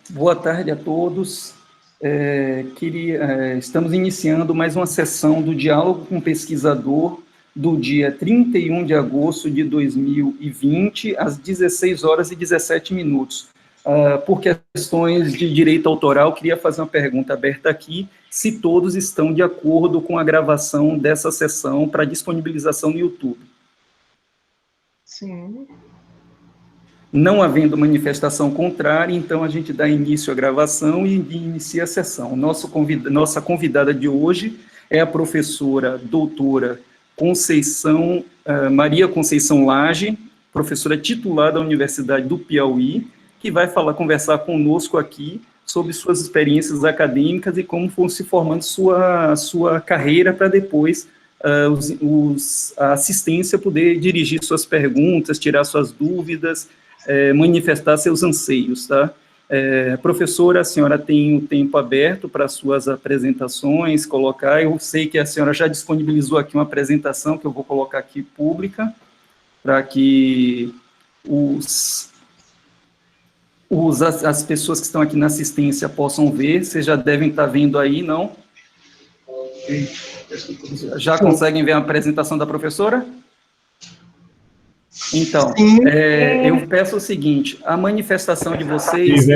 Boa tarde a todos. Estamos iniciando mais uma sessão do Diálogo com o Pesquisador do dia 31 de agosto de 2020, às 16 horas e 17 minutos. Por questões de direito autoral, queria fazer uma pergunta aberta aqui, se todos estão de acordo com a gravação dessa sessão para disponibilização no YouTube. Sim. Não havendo manifestação contrária, então a gente dá início à gravação e inicia a sessão. Nossa convidada de hoje é a professora doutora Maria Conceição Lage, professora titular da Universidade do Piauí, que vai conversar conosco aqui sobre suas experiências acadêmicas e como foi se formando sua carreira para depois a assistência poder dirigir suas perguntas, tirar suas dúvidas, manifestar seus anseios, tá? Professora, a senhora tem o tempo aberto para suas apresentações, colocar, eu sei que a senhora já disponibilizou aqui uma apresentação que eu vou colocar aqui pública, para que as pessoas que estão aqui na assistência possam ver. Vocês já devem estar vendo aí, não? Já conseguem ver a apresentação da professora? Então, eu peço o seguinte, a manifestação de vocês,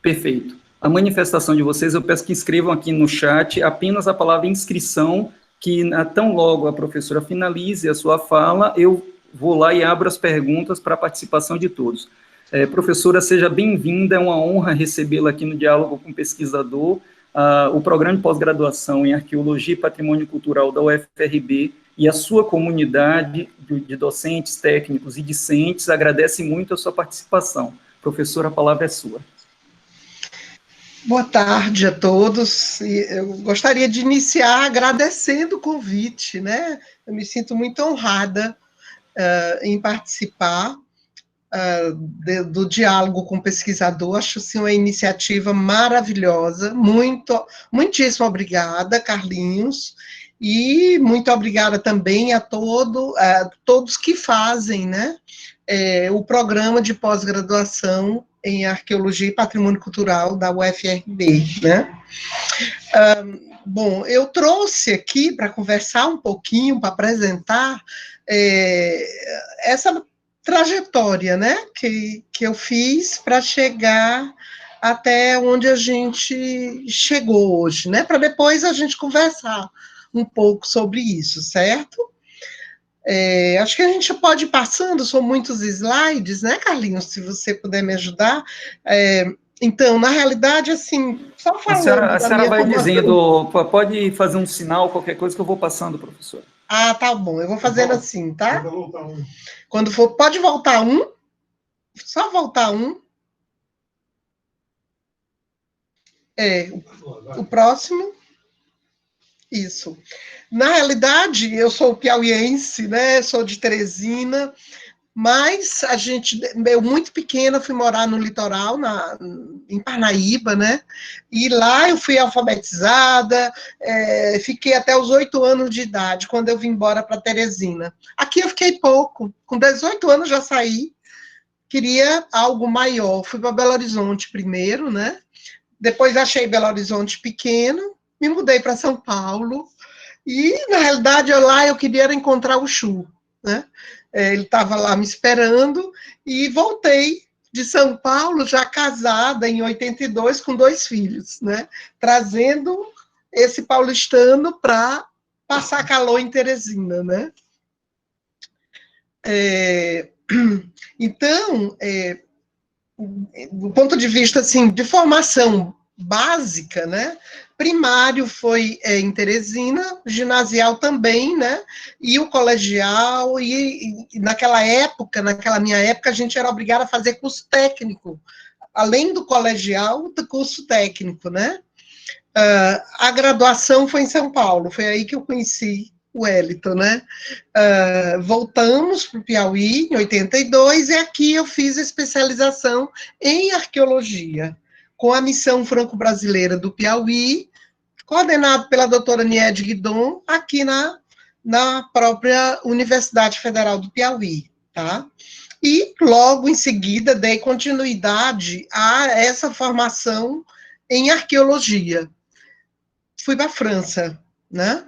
perfeito, a manifestação de vocês, eu peço que escrevam aqui no chat apenas a palavra inscrição, que tão logo a professora finalize a sua fala, eu vou lá e abro as perguntas para a participação de todos. Professora, seja bem-vinda, é uma honra recebê-la aqui no Diálogo com o Pesquisador. O programa de pós-graduação em Arqueologia e Patrimônio Cultural da UFRB e a sua comunidade de docentes, técnicos e discentes agradece muito a sua participação. Professora, a palavra é sua. Boa tarde a todos. Eu gostaria de iniciar agradecendo o convite, né? Eu me sinto muito honrada em participar do diálogo com o pesquisador. Acho assim, uma iniciativa maravilhosa. Muitíssimo obrigada, Carlinhos. E muito obrigada também a todos que fazem, né, o programa de pós-graduação em Arqueologia e Patrimônio Cultural da UFRB, né. Bom, eu trouxe aqui para conversar um pouquinho, para apresentar essa trajetória, né, que eu fiz para chegar até onde a gente chegou hoje, né, para depois a gente conversar um pouco sobre isso, certo? Acho que a gente pode ir passando, são muitos slides, né, Carlinhos, se você puder me ajudar. Então, na realidade, assim, só falando... A senhora vai dizendo, pode fazer um sinal, qualquer coisa que eu vou passando, professor. Ah, tá bom, eu vou fazendo assim, tá? Quando for, pode voltar um, só voltar um. O próximo... Isso. Na realidade, eu sou piauiense, né? Sou de Teresina, mas eu muito pequena fui morar no litoral, em Parnaíba, né? E lá eu fui alfabetizada, fiquei até os 8 anos de idade, quando eu vim embora para Teresina. Aqui eu fiquei pouco, com 18 anos já saí, queria algo maior. Fui para Belo Horizonte primeiro, né? Depois achei Belo Horizonte pequeno, me mudei para São Paulo, e, na realidade, lá eu queria encontrar o Chu, né? Ele estava lá me esperando, e voltei de São Paulo, já casada, em 82, com 2 filhos, né? Trazendo esse paulistano para passar calor em Teresina, né? Então, do ponto de vista, assim, de formação básica, né, primário foi em Teresina, ginasial também, né, e o colegial, e naquela minha época, a gente era obrigado a fazer curso técnico, além do colegial, do curso técnico, né. A graduação foi em São Paulo, foi aí que eu conheci o Wellington, né? Voltamos para o Piauí, em 82, e aqui eu fiz a especialização em arqueologia, com a Missão Franco-Brasileira do Piauí, coordenado pela doutora Niede Guidon, aqui na própria Universidade Federal do Piauí, tá? E logo em seguida dei continuidade a essa formação em arqueologia. Fui para a França, né?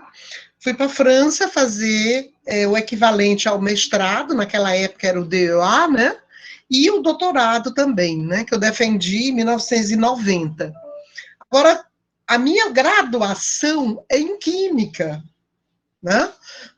Fui para a França fazer o equivalente ao mestrado, naquela época era o DEA, né? E o doutorado também, né? Que eu defendi em 1990. Agora, a minha graduação é em Química, né?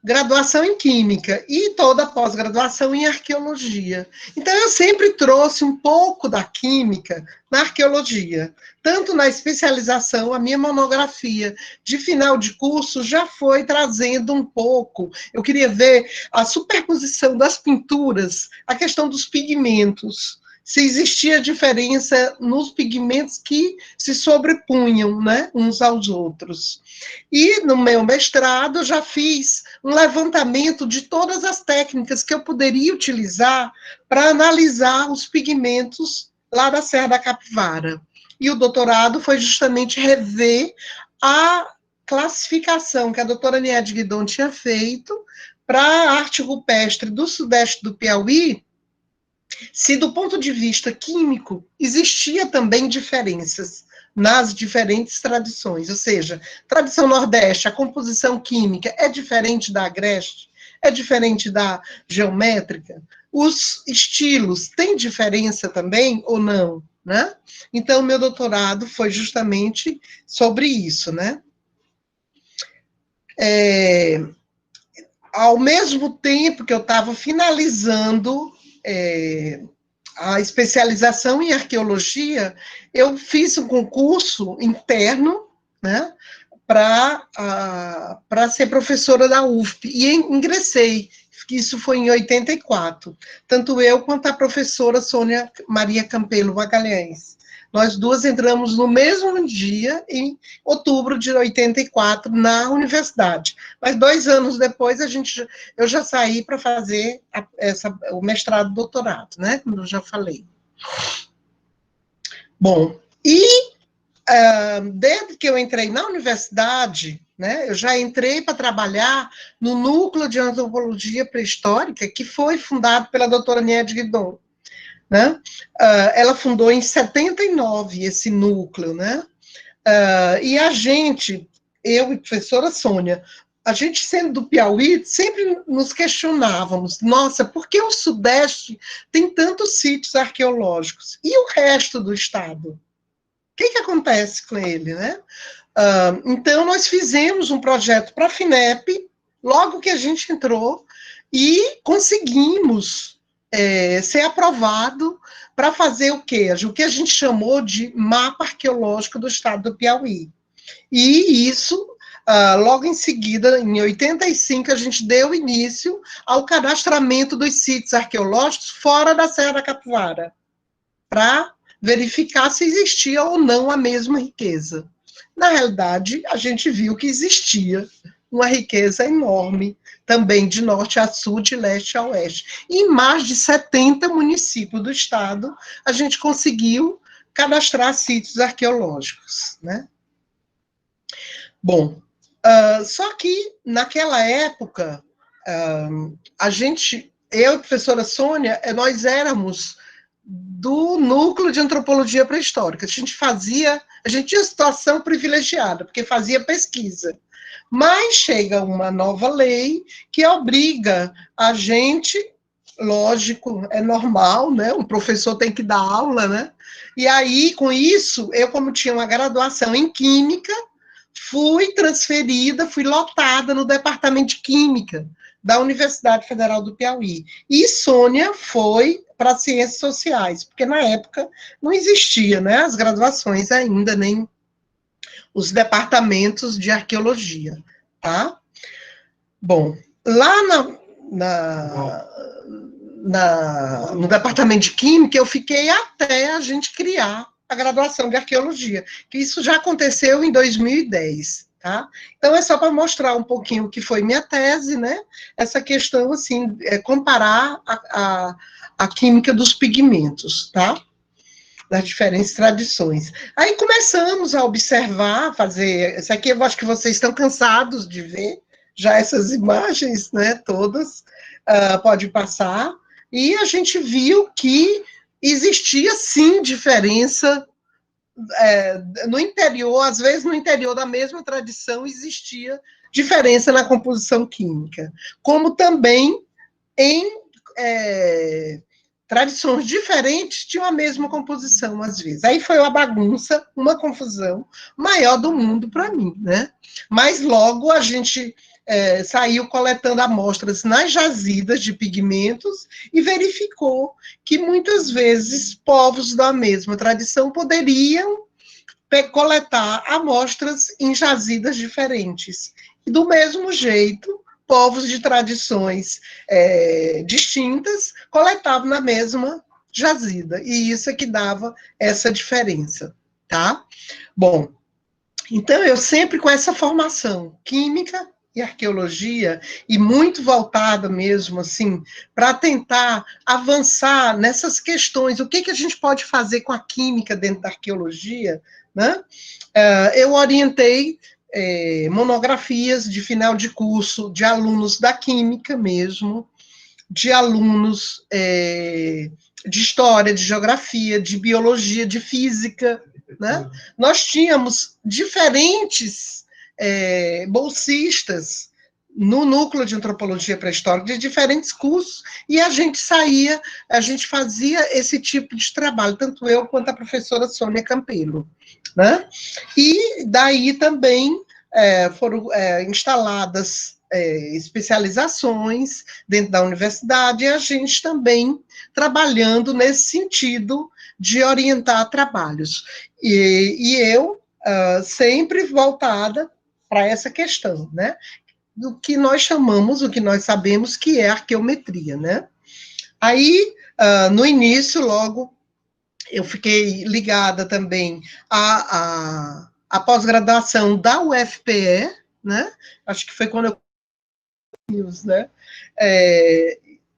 Graduação em Química e toda a pós-graduação em Arqueologia. Então, eu sempre trouxe um pouco da Química na Arqueologia. Tanto na especialização, a minha monografia de final de curso já foi trazendo um pouco. Eu queria ver a superposição das pinturas, a questão dos pigmentos, se existia diferença nos pigmentos que se sobrepunham, né, uns aos outros. E no meu mestrado já fiz um levantamento de todas as técnicas que eu poderia utilizar para analisar os pigmentos lá da Serra da Capivara. E o doutorado foi justamente rever a classificação que a doutora Niede Guidon tinha feito para a arte rupestre do sudeste do Piauí, se do ponto de vista químico existia também diferenças nas diferentes tradições, ou seja, tradição nordeste, a composição química é diferente da agreste, é diferente da geométrica, os estilos têm diferença também ou não, né? Então, meu doutorado foi justamente sobre isso, né? Ao mesmo tempo que eu estava finalizando a especialização em arqueologia, eu fiz um concurso interno, né, para ser professora da UFP, e ingressei, isso foi em 84, tanto eu quanto a professora Sônia Maria Campelo Magalhães. Nós duas entramos no mesmo dia, em outubro de 84, na universidade. Mas 2 anos depois, eu já saí para fazer o mestrado e doutorado, né? Como eu já falei. Bom, desde que eu entrei na universidade, né, eu já entrei para trabalhar no Núcleo de Antropologia Pré-Histórica, que foi fundado pela doutora Niede Guidon. Né? Ela fundou em 79 esse núcleo, né? E a gente, eu e a professora Sônia, a gente sendo do Piauí, sempre nos questionávamos, nossa, por que o Sudeste tem tantos sítios arqueológicos? E o resto do estado? O que acontece com ele, né? Então, nós fizemos um projeto para a FINEP, logo que a gente entrou, e conseguimos ser aprovado para fazer o quê? O que a gente chamou de mapa arqueológico do estado do Piauí. E isso, logo em seguida, em 85, a gente deu início ao cadastramento dos sítios arqueológicos fora da Serra da Capivara, para verificar se existia ou não a mesma riqueza. Na realidade, a gente viu que existia uma riqueza enorme, também de norte a sul, de leste a oeste. E em mais de 70 municípios do estado, a gente conseguiu cadastrar sítios arqueológicos, né? Bom, só que naquela época, eu e a professora Sônia, nós éramos do Núcleo de Antropologia Pré-Histórica. A gente tinha situação privilegiada, porque fazia pesquisa. Mas chega uma nova lei que obriga a gente, lógico, é normal, né? Um professor tem que dar aula, né? E aí, com isso, eu, como tinha uma graduação em Química, fui transferida, fui lotada no Departamento de Química da Universidade Federal do Piauí. E Sônia foi para Ciências Sociais, porque na época não existia, né? As graduações ainda, nem os departamentos de arqueologia, tá? Bom, lá no departamento de Química, eu fiquei até a gente criar a graduação de arqueologia, que isso já aconteceu em 2010, tá? Então, é só para mostrar um pouquinho o que foi minha tese, né? Essa questão, assim, comparar a química dos pigmentos, tá? Das diferentes tradições. Aí começamos a observar, fazer... Isso aqui eu acho que vocês estão cansados de ver, já essas imagens, né, todas, pode passar. E a gente viu que existia, sim, diferença no interior, às vezes no interior da mesma tradição existia diferença na composição química, como também em tradições diferentes tinham a mesma composição, às vezes. Aí foi uma bagunça, uma confusão maior do mundo para mim, né? Mas logo a gente saiu coletando amostras nas jazidas de pigmentos e verificou que muitas vezes povos da mesma tradição poderiam coletar amostras em jazidas diferentes. E do mesmo jeito, povos de tradições distintas coletavam na mesma jazida, e isso é que dava essa diferença, tá? Bom, então eu sempre com essa formação química e arqueologia, e muito voltada mesmo, assim, para tentar avançar nessas questões, o que a gente pode fazer com a química dentro da arqueologia, né? Eu orientei monografias de final de curso de alunos da química mesmo, de alunos de história, de geografia, de biologia, de física, né? Nós tínhamos diferentes bolsistas no núcleo de antropologia pré-histórica de diferentes cursos, e a gente fazia esse tipo de trabalho, tanto eu quanto a professora Sônia Campelo, né? E daí também foram instaladas especializações dentro da universidade, e a gente também trabalhando nesse sentido de orientar trabalhos. E eu sempre voltada para essa questão, né? Do que nós chamamos, o que nós sabemos que é arqueometria, né? Aí, no início, logo, eu fiquei ligada também à pós-graduação da UFPE, né? Acho que foi quando eu né?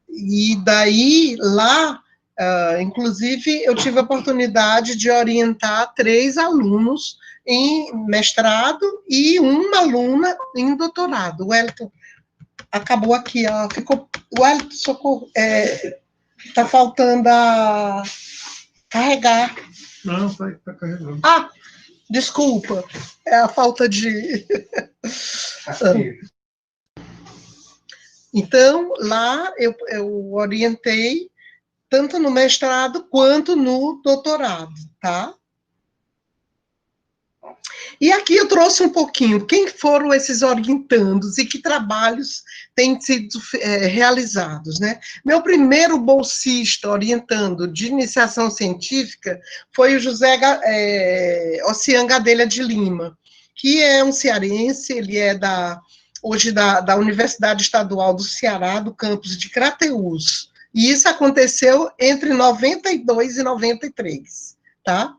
E daí, lá, inclusive, eu tive a oportunidade de orientar 3 alunos em mestrado e uma aluna em doutorado. O Wellington acabou aqui, ó, ficou... O Wellington, socorro, está faltando carregar. Não, está carregando. Ah, desculpa, é a falta de... Então, lá eu orientei tanto no mestrado quanto no doutorado, tá? E aqui eu trouxe um pouquinho quem foram esses orientandos e que trabalhos têm sido realizados, né? Meu primeiro bolsista orientando de iniciação científica foi o José Ocean Gadelha de Lima, que é um cearense, ele é hoje da Universidade Estadual do Ceará, do campus de Crateús. E isso aconteceu entre 92 e 93, tá?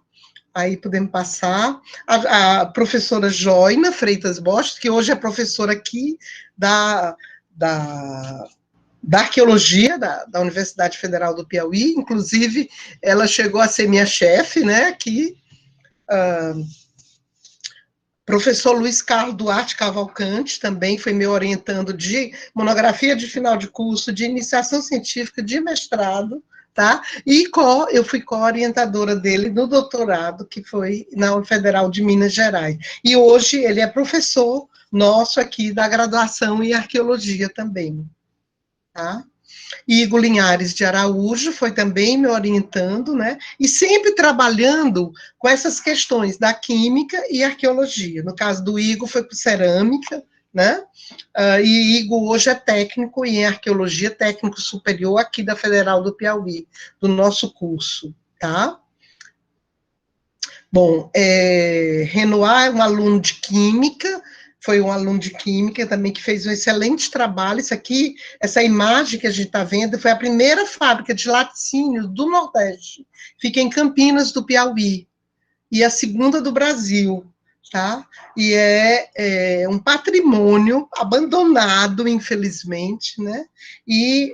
Aí podemos passar. A professora Joina Freitas Bosch, que hoje é professora aqui da arqueologia da Universidade Federal do Piauí, inclusive ela chegou a ser minha chefe, né, aqui. Professor Luiz Carlos Duarte Cavalcante, também foi meu orientando de monografia de final de curso, de iniciação científica, de mestrado, tá? E eu fui co-orientadora dele no doutorado, que foi na Federal de Minas Gerais. E hoje ele é professor nosso aqui da graduação em arqueologia também, tá? Igor Linhares de Araújo foi também me orientando, né? E sempre trabalhando com essas questões da química e arqueologia. No caso do Igor, foi por cerâmica, né? E Igor hoje é técnico em arqueologia, técnico superior aqui da Federal do Piauí, do nosso curso, tá? Bom, Renoir é um aluno de química, foi um aluno de química também que fez um excelente trabalho. Isso aqui, essa imagem que a gente está vendo, foi a primeira fábrica de laticínios do Nordeste. Fica em Campinas, do Piauí. E a segunda do Brasil, tá? E é um patrimônio abandonado, infelizmente, né? E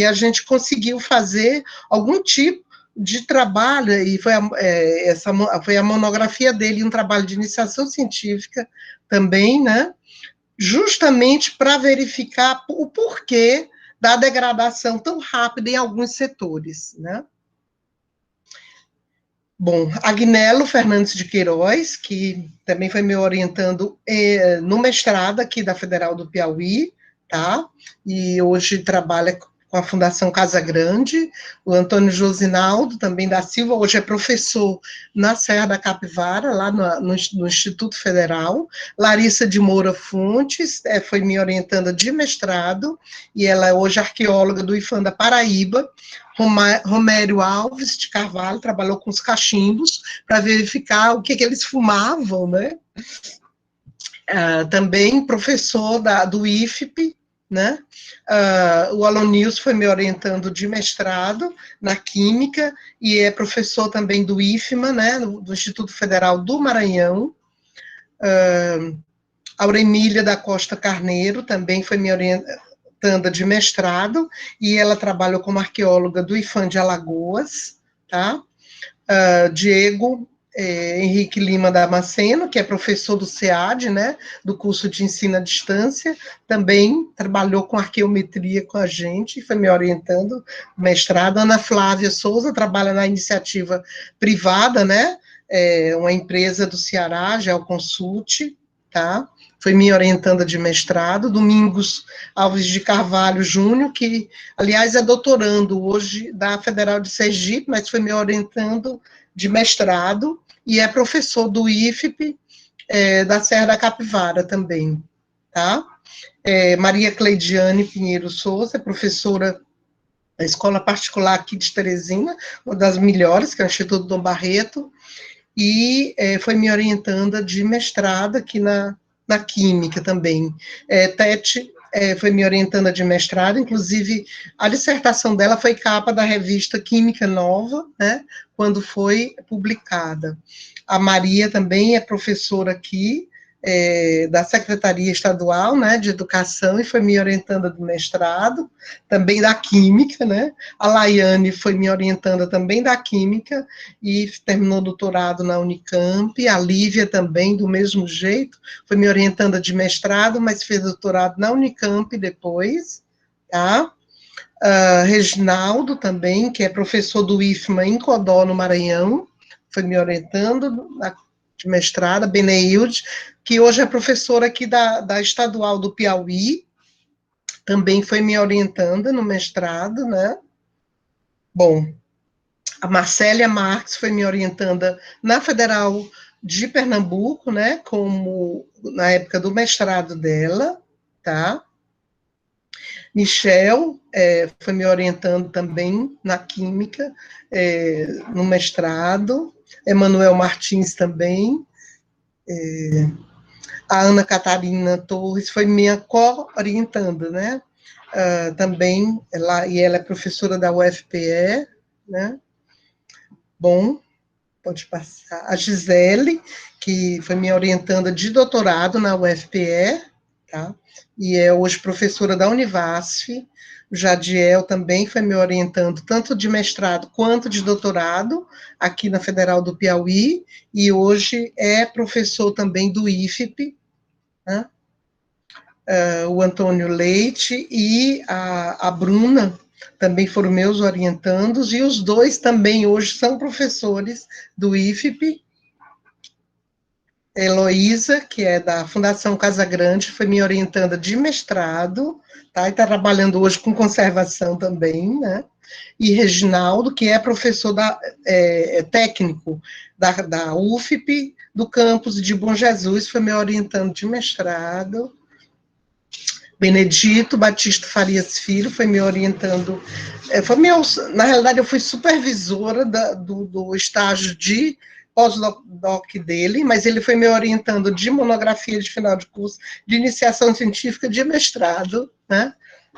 a gente conseguiu fazer algum tipo de trabalho, e foi a monografia dele, um trabalho de iniciação científica também, né? Justamente para verificar o porquê da degradação tão rápida em alguns setores, né? Bom, Agnello Fernandes de Queiroz, que também foi me orientando no mestrado aqui da Federal do Piauí, tá? E hoje trabalha com a Fundação Casa Grande. O Antônio Josinaldo, também da Silva, hoje é professor na Serra da Capivara, lá no Instituto Federal. Larissa de Moura Fontes, foi me orientando de mestrado, e ela é hoje arqueóloga do IFAM da Paraíba. Romério Alves de Carvalho trabalhou com os cachimbos para verificar o que eles fumavam, né? Também professor do IFP, né? O Alonils foi me orientando de mestrado na Química e é professor também do IFMA, né? Do Instituto Federal do Maranhão. Auremília da Costa Carneiro também foi me orientando de mestrado, e ela trabalhou como arqueóloga do IFAM de Alagoas, tá? Diego Henrique Lima Damasceno, que é professor do SEAD, né, do curso de ensino à distância, também trabalhou com arqueometria com a gente, foi me orientando, mestrado. Ana Flávia Souza trabalha na iniciativa privada, né, uma empresa do Ceará, Geoconsult, tá? Foi me orientando de mestrado. Domingos Alves de Carvalho Júnior, que, aliás, é doutorando hoje da Federal de Sergipe, mas foi me orientando de mestrado, e é professor do IFP, da Serra da Capivara também, tá? Maria Cleidiane Pinheiro Souza, professora da escola particular aqui de Teresina, uma das melhores, que é o Instituto Dom Barreto, e foi me orientando de mestrado aqui na Química também. Tete foi me orientando de mestrado, inclusive a dissertação dela foi capa da revista Química Nova, né, quando foi publicada. A Maria também é professora aqui, da Secretaria Estadual, né, de Educação, e foi me orientando do mestrado, também da Química, né, a Laiane foi me orientando também da Química, e terminou doutorado na Unicamp, a Lívia também, do mesmo jeito, foi me orientando de mestrado, mas fez doutorado na Unicamp depois, tá? Reginaldo também, que é professor do IFMA em Codó, no Maranhão, foi me orientando de mestrado, Beneilde, que hoje é professora aqui da Estadual do Piauí, também foi me orientando no mestrado, né? Bom, a Marcélia Marques foi me orientando na Federal de Pernambuco, né, como na época do mestrado dela, tá? Michel foi me orientando também na Química, no mestrado. Emanuel Martins também. A Ana Catarina Torres foi minha co-orientanda, né? Também, ela é professora da UFPE, né? Bom, pode passar. A Gisele, que foi minha orientanda de doutorado na UFPE, tá? E é hoje professora da Univasf. O Jadiel também foi me orientando, tanto de mestrado quanto de doutorado, aqui na Federal do Piauí, e hoje é professor também do IFP, né? O Antônio Leite e a Bruna também foram meus orientandos, e os dois também hoje são professores do IFP. Heloísa, que é da Fundação Casa Grande, foi me orientando de mestrado, tá? E está trabalhando hoje com conservação também, né? E Reginaldo, que é professor técnico da UFP, do campus de Bom Jesus, foi me orientando de mestrado. Benedito Batista Farias Filho foi me orientando, na realidade eu fui supervisora do estágio de pós-doc dele, mas ele foi me orientando de monografia de final de curso, de iniciação científica, de mestrado, né?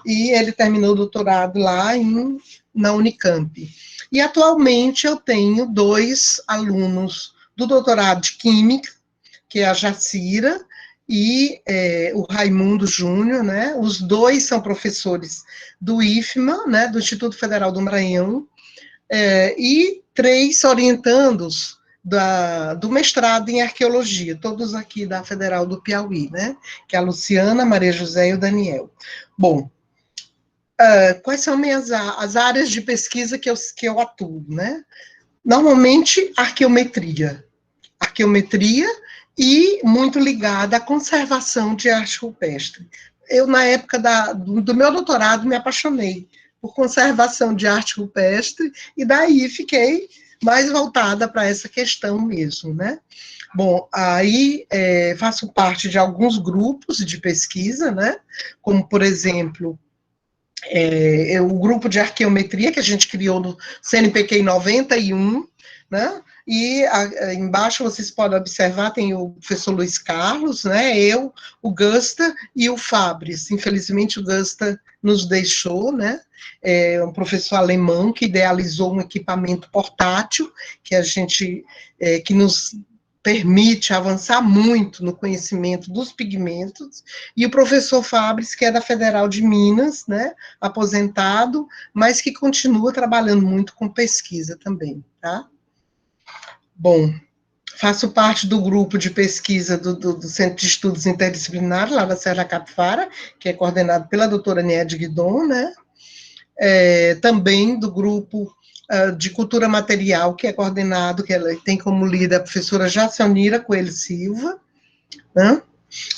E ele terminou o doutorado lá na Unicamp. E atualmente eu tenho 2 alunos do doutorado de Química, que é a Jacira e o Raimundo Júnior, né? Os 2 são professores do IFMA, né? Do Instituto Federal do Maranhão, e 3 orientandos do mestrado em arqueologia, todos aqui da Federal do Piauí, né? Que é a Luciana, a Maria José e o Daniel. Bom, Quais são as áreas de pesquisa que eu atuo, né? Normalmente, arqueometria e muito ligada à conservação de arte rupestre. Eu, na época do meu doutorado, me apaixonei por conservação de arte rupestre, e daí fiquei mais voltada para essa questão mesmo, né? Bom, aí faço parte de alguns grupos de pesquisa, né? Como, por exemplo, o grupo de arqueometria que a gente criou no CNPq em 91, né? E embaixo vocês podem observar, tem o professor Luiz Carlos, né? Eu, o Gusta e o Fabris. Infelizmente o Gusta nos deixou, né? É um professor alemão que idealizou um equipamento portátil que a gente que nos permite avançar muito no conhecimento dos pigmentos, e o professor Fabris, que é da Federal de Minas, né, aposentado, mas que continua trabalhando muito com pesquisa também, tá? Bom, faço parte do grupo de pesquisa do Centro de Estudos Interdisciplinares, lá da Serra da Capivara, que é coordenado pela doutora Niede Guidon, né? Também do grupo de cultura material, que é coordenado, que ela tem como líder a professora Jacionira Coelho Silva, né?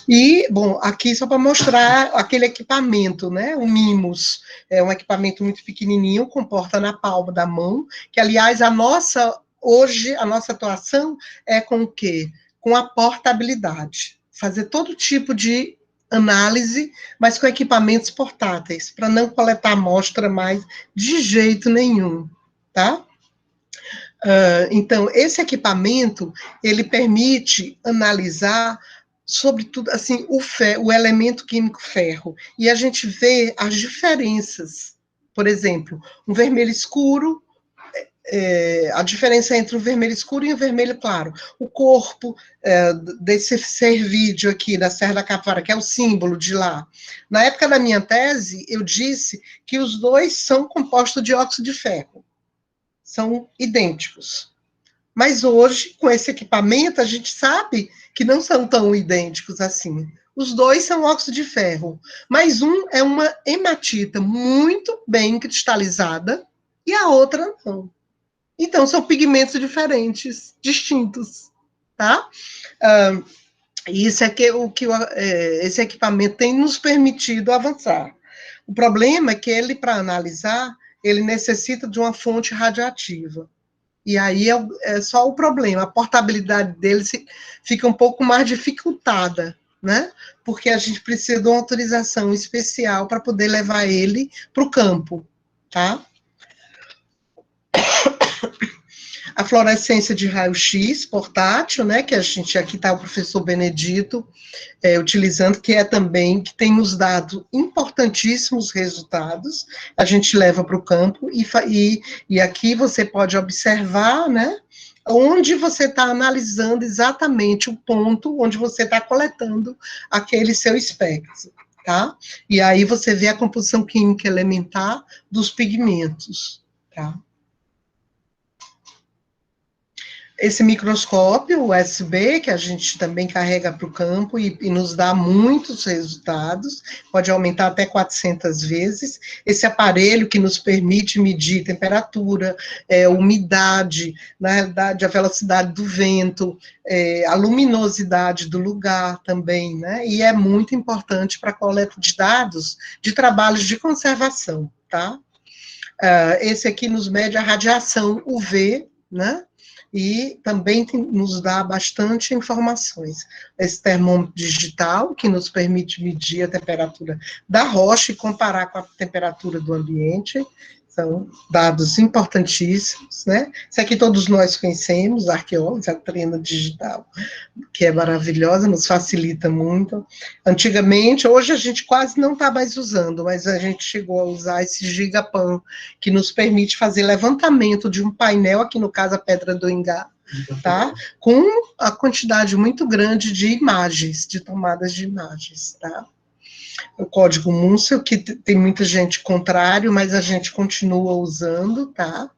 E, bom, aqui só para mostrar aquele equipamento, né, o Mimos, é um equipamento muito pequenininho, comporta na palma da mão, que, aliás, hoje, a nossa atuação é com o quê? Com a portabilidade, fazer todo tipo de análise, mas com equipamentos portáteis, para não coletar amostra mais de jeito nenhum, tá? Então, esse equipamento, ele permite analisar, sobretudo, assim, o elemento químico ferro, e a gente vê as diferenças. Por exemplo, um vermelho escuro, a diferença entre o vermelho escuro e o vermelho claro. O corpo desse cervídeo aqui, da Serra da Capivara, que é o símbolo de lá. Na época da minha tese, eu disse que os dois são compostos de óxido de ferro. São idênticos. Mas hoje, com esse equipamento, a gente sabe que não são tão idênticos assim. Os dois são óxido de ferro, mas um é uma hematita muito bem cristalizada e a outra não. Então, são pigmentos diferentes, distintos, tá? Isso é esse equipamento tem nos permitido avançar. O problema é que ele, para analisar, ele necessita de uma fonte radioativa. E aí é só o problema, a portabilidade dele fica um pouco mais dificultada, né? Porque a gente precisa de uma autorização especial para poder levar ele para o campo, tá? A fluorescência de raio-x portátil, né, que a gente, aqui está o professor Benedito utilizando, que tem nos dado importantíssimos resultados, a gente leva para o campo, e aqui você pode observar, né, onde você está analisando exatamente o ponto onde você está coletando aquele seu espectro, tá? E aí você vê a composição química elementar dos pigmentos, tá? Esse microscópio USB, que a gente também carrega para o campo e nos dá muitos resultados, pode aumentar até 400 vezes. Esse aparelho que nos permite medir temperatura, umidade, na realidade, a velocidade do vento, a luminosidade do lugar também, né? E é muito importante para a coleta de dados de trabalhos de conservação, tá? Esse aqui nos mede a radiação UV, né? E também nos dá bastante informações. Esse termômetro digital, que nos permite medir a temperatura da rocha e comparar com a temperatura do ambiente, são dados importantíssimos, né? Isso aqui todos nós conhecemos, arqueólogos, a trena digital, que é maravilhosa, nos facilita muito. Antigamente, hoje a gente quase não está mais usando, mas a gente chegou a usar esse Gigapan, que nos permite fazer levantamento de um painel, aqui no caso a Pedra do Ingá, tá? Com a quantidade muito grande de imagens, de tomadas de imagens, tá? O código Munsell, que tem muita gente contrário, mas a gente continua usando, tá?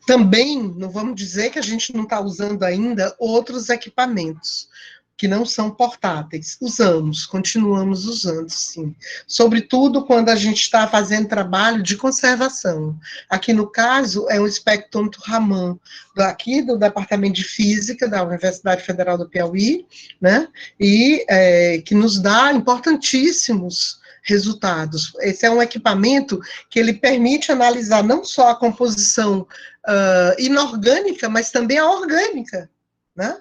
Também, não vamos dizer que a gente não está usando ainda outros equipamentos. que não são portáteis. Usamos, continuamos usando, sim. Sobretudo quando a gente está fazendo trabalho de conservação. Aqui, no caso, é um espectrômetro Raman, aqui do Departamento de Física da Universidade Federal do Piauí, né? E que nos dá importantíssimos resultados. Esse é um equipamento que ele permite analisar não só a composição inorgânica, mas também a orgânica, né?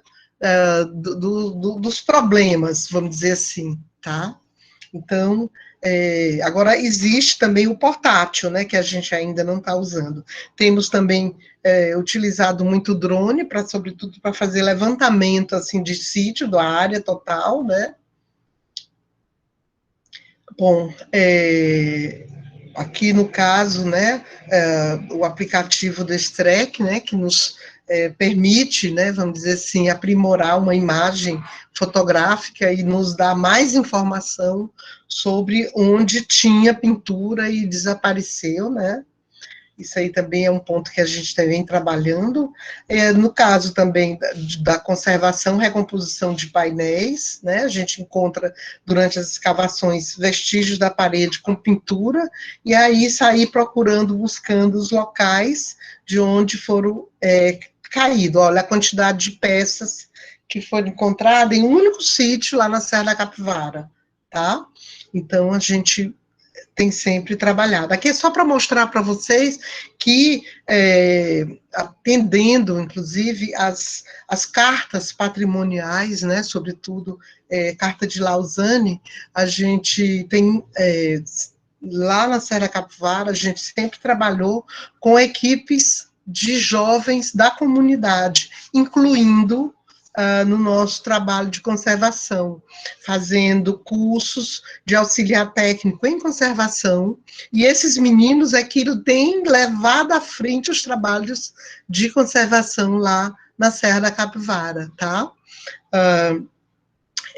Dos problemas, vamos dizer assim, tá? Então, agora existe também o portátil, né, que a gente ainda não está usando. Temos também utilizado muito drone, sobretudo para fazer levantamento, assim, de sítio, da área total, né? Bom, aqui no caso, né, o aplicativo do Strec, né, que nos permite, né, vamos dizer assim, aprimorar uma imagem fotográfica e nos dar mais informação sobre onde tinha pintura e desapareceu, né? Isso aí também é um ponto que a gente vem trabalhando. No caso também da conservação, recomposição de painéis, né? A gente encontra, durante as escavações, vestígios da parede com pintura, e aí sair procurando, buscando os locais de onde foram caído. Olha a quantidade de peças que foram encontradas em um único sítio lá na Serra da Capivara, tá? Então, a gente tem sempre trabalhado. Aqui é só para mostrar para vocês que, atendendo, inclusive, as cartas patrimoniais, né, sobretudo, carta de Lausanne, a gente tem, lá na Serra Capivara, a gente sempre trabalhou com equipes de jovens da comunidade, incluindo no nosso trabalho de conservação, fazendo cursos de auxiliar técnico em conservação, e esses meninos é que têm levado à frente os trabalhos de conservação lá na Serra da Capivara, tá?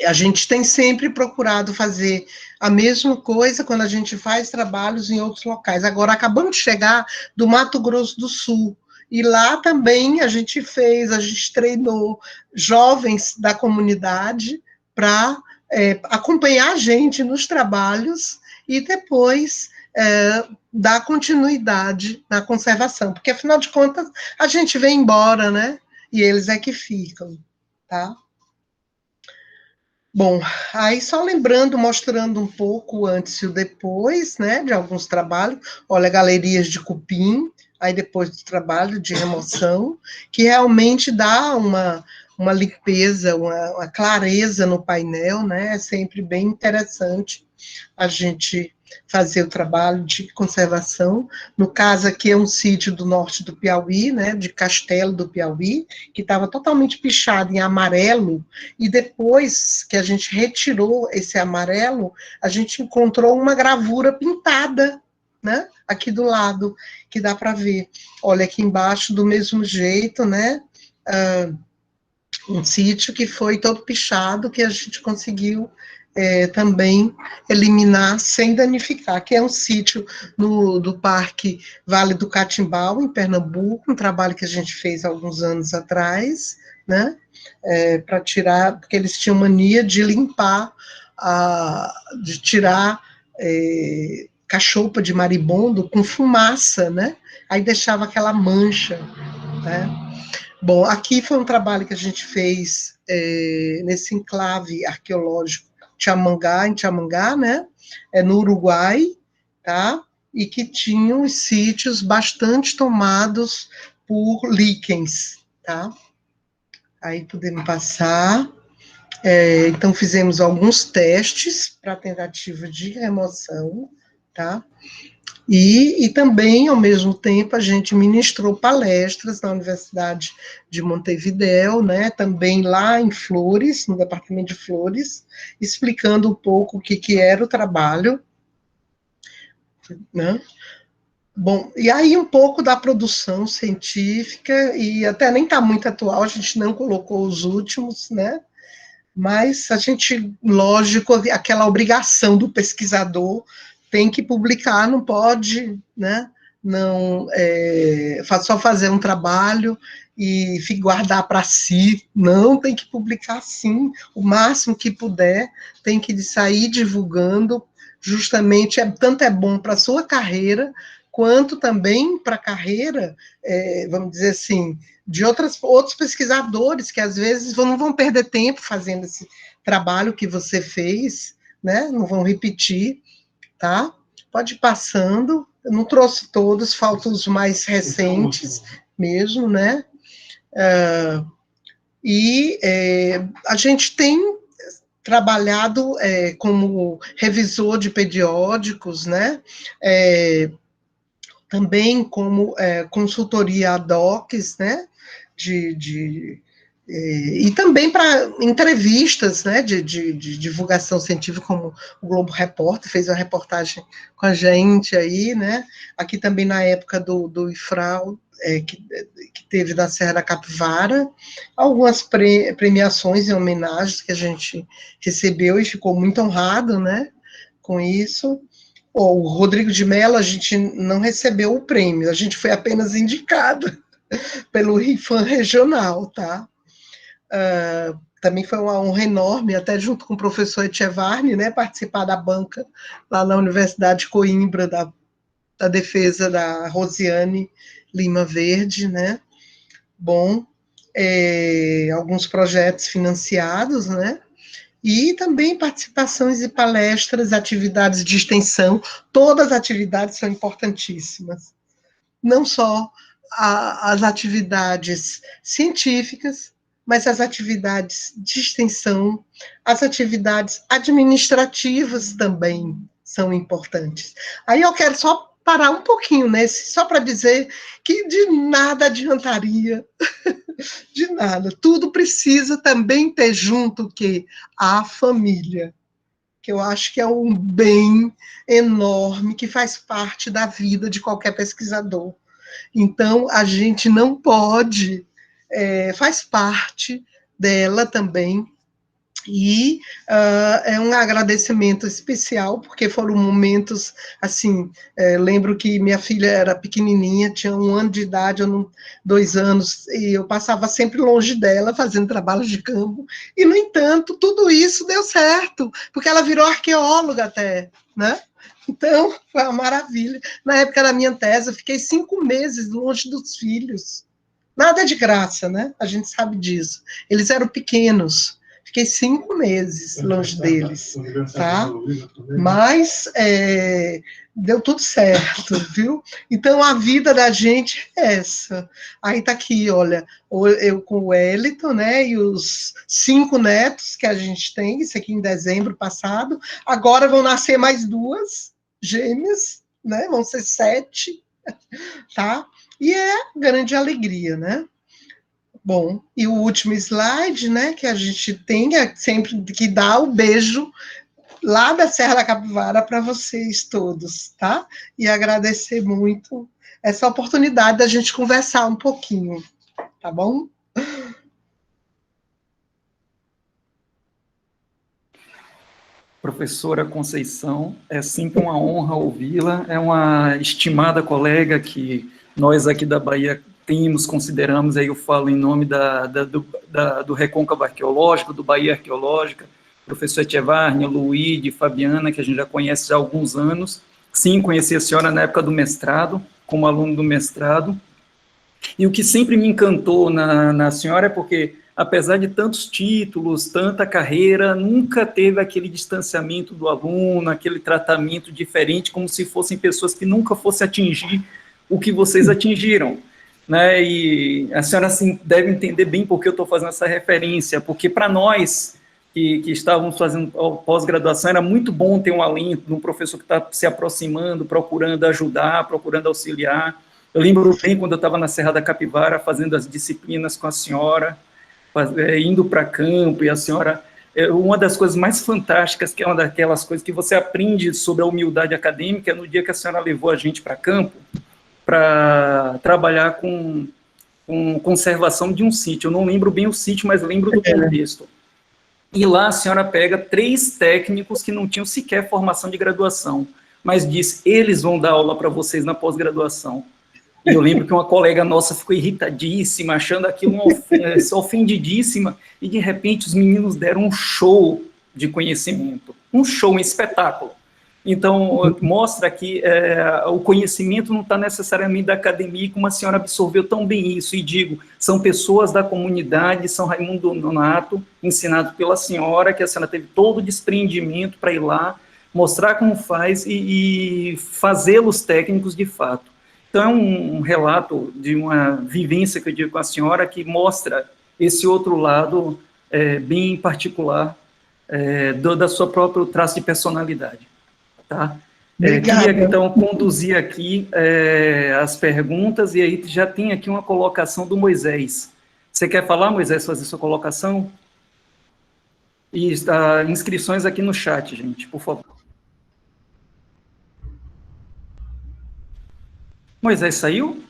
A gente tem sempre procurado fazer a mesma coisa quando a gente faz trabalhos em outros locais. Agora, acabamos de chegar do Mato Grosso do Sul, e lá também a gente treinou jovens da comunidade para acompanhar a gente nos trabalhos e depois dar continuidade na conservação, porque, afinal de contas, a gente vem embora, né? E eles é que ficam, tá? Bom, aí só lembrando, mostrando um pouco o antes e o depois, né, de alguns trabalhos. Olha, galerias de cupim, aí depois do trabalho de remoção, que realmente dá uma limpeza, uma clareza no painel, né, é sempre bem interessante a gente fazer o trabalho de conservação. No caso aqui é um sítio do norte do Piauí, né, de Castelo do Piauí, que estava totalmente pichado em amarelo, e depois que a gente retirou esse amarelo, a gente encontrou uma gravura pintada, né, aqui do lado, que dá para ver. Olha, aqui embaixo, do mesmo jeito, né, um sítio que foi todo pichado, que a gente conseguiu também eliminar sem danificar, que é um sítio do Parque Vale do Catimbau, em Pernambuco, um trabalho que a gente fez há alguns anos atrás, né, para tirar, porque eles tinham mania de limpar, de tirar cachopa de maribondo com fumaça, né, aí deixava aquela mancha, né. Bom, aqui foi um trabalho que a gente fez nesse enclave arqueológico em Chamangá, né, no Uruguai, tá, e que tinham os sítios bastante tomados por líquens, tá. Aí podemos passar. Então, fizemos alguns testes para tentativa de remoção, tá. E também, ao mesmo tempo, a gente ministrou palestras na Universidade de Montevidéu, né, também lá em Flores, no departamento de Flores, explicando um pouco o que era o trabalho, né. Bom, e aí um pouco da produção científica, e até nem está muito atual, a gente não colocou os últimos, né, mas a gente, lógico, aquela obrigação do pesquisador, tem que publicar, não pode, né, não só fazer um trabalho e guardar para si. Não, tem que publicar sim, o máximo que puder, tem que sair divulgando, justamente, tanto é bom para a sua carreira, quanto também para a carreira, vamos dizer assim, de outros pesquisadores, que às vezes não vão perder tempo fazendo esse trabalho que você fez, né? Não vão repetir, tá? Pode ir passando, eu não trouxe todos, faltam os mais recentes mesmo, né? A gente tem trabalhado como revisor de periódicos, né? Também como consultoria ad hoc, né? E também para entrevistas, né, de divulgação científica, como o Globo Repórter fez uma reportagem com a gente aí, né, aqui também na época do IFRAU, que teve na Serra da Capivara, algumas premiações e homenagens que a gente recebeu e ficou muito honrado, né, com isso. O Rodrigo de Mello, a gente não recebeu o prêmio, a gente foi apenas indicado pelo RIFAM regional, tá? Também foi uma honra enorme, até junto com o professor Echevarne, né, participar da banca lá na Universidade de Coimbra, da defesa da Rosiane Lima Verde, né? Bom, alguns projetos financiados, né? E também participações e palestras, atividades de extensão, todas as atividades são importantíssimas. Não só as atividades científicas, mas as atividades de extensão, as atividades administrativas também são importantes. Aí eu quero só parar um pouquinho nesse, só para dizer que de nada adiantaria, de nada, tudo precisa também ter junto que a família, que eu acho que é um bem enorme, que faz parte da vida de qualquer pesquisador. Então, a gente não pode, faz parte dela também, e é um agradecimento especial, porque foram momentos, assim, lembro que minha filha era pequenininha, tinha 1 ano de idade, 2 anos, e eu passava sempre longe dela, fazendo trabalho de campo, e, no entanto, tudo isso deu certo, porque ela virou arqueóloga até, né? Então, foi uma maravilha. Na época da minha tese, eu fiquei 5 meses longe dos filhos. Nada de graça, né? A gente sabe disso. Eles eram pequenos. Fiquei 5 meses longe deles, tá? Mas deu tudo certo, viu? Então, a vida da gente é essa. Aí tá aqui, olha, eu com o Wellington, né, e os 5 netos que a gente tem, isso aqui em dezembro passado, agora vão nascer mais 2 gêmeas, né, vão ser 7, tá? E é grande alegria, né? Bom, e o último slide, né, que a gente tem sempre que dá o beijo lá da Serra da Capivara para vocês todos, tá? E agradecer muito essa oportunidade da gente conversar um pouquinho, tá bom? Professora Conceição, é sempre uma honra ouvi-la, é uma estimada colega que nós aqui da Bahia consideramos, aí eu falo em nome do Recôncavo Arqueológico, do Bahia Arqueológica, professor Echevarne, Luíde, Fabiana, que a gente já conhece há alguns anos. Sim, conheci a senhora na época do mestrado, como aluno do mestrado, e o que sempre me encantou na senhora é porque, apesar de tantos títulos, tanta carreira, nunca teve aquele distanciamento do aluno, aquele tratamento diferente, como se fossem pessoas que nunca fossem atingir o que vocês atingiram. Né, e a senhora assim, deve entender bem por que eu estou fazendo essa referência, porque para nós que estávamos fazendo pós-graduação, era muito bom ter um alento de um professor que está se aproximando, procurando ajudar, procurando auxiliar. Eu lembro bem quando eu estava na Serra da Capivara, fazendo as disciplinas com a senhora, indo para campo, e a senhora... uma das coisas mais fantásticas, que é uma daquelas coisas que você aprende sobre a humildade acadêmica, é no dia que a senhora levou a gente para campo, para trabalhar com conservação de um sítio. Eu não lembro bem o sítio, mas lembro do contexto. E lá a senhora pega 3 técnicos que não tinham sequer formação de graduação, mas diz, eles vão dar aula para vocês na pós-graduação. E eu lembro que uma colega nossa ficou irritadíssima, achando aquilo ofendidíssima, e de repente os meninos deram um show de conhecimento, um show, um espetáculo. Então, mostra que o conhecimento não está necessariamente da academia, como a senhora absorveu tão bem isso, e digo, são pessoas da comunidade, São Raimundo Nonato, ensinado pela senhora, que a senhora teve todo o desprendimento para ir lá, mostrar como faz e fazê-los técnicos de fato. Então, é um relato de uma vivência que eu digo com a senhora, que mostra esse outro lado bem particular da sua própria traço de personalidade. Tá? Queria, então, conduzir aqui as perguntas, e aí já tem aqui uma colocação do Moisés. Você quer falar, Moisés, fazer sua colocação? E inscrições aqui no chat, gente, por favor. Moisés saiu?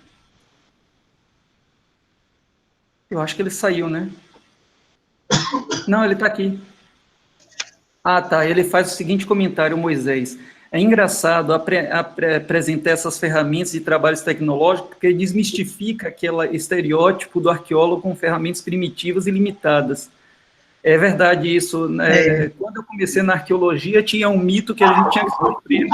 Eu acho que ele saiu, né? Não, ele está aqui. Ah, tá. Ele faz o seguinte comentário, Moisés. É engraçado apresentar essas ferramentas de trabalhos tecnológicos, porque desmistifica aquele estereótipo do arqueólogo com ferramentas primitivas e limitadas. É verdade isso, né? Quando eu comecei na arqueologia, tinha um mito que a gente tinha que sofrer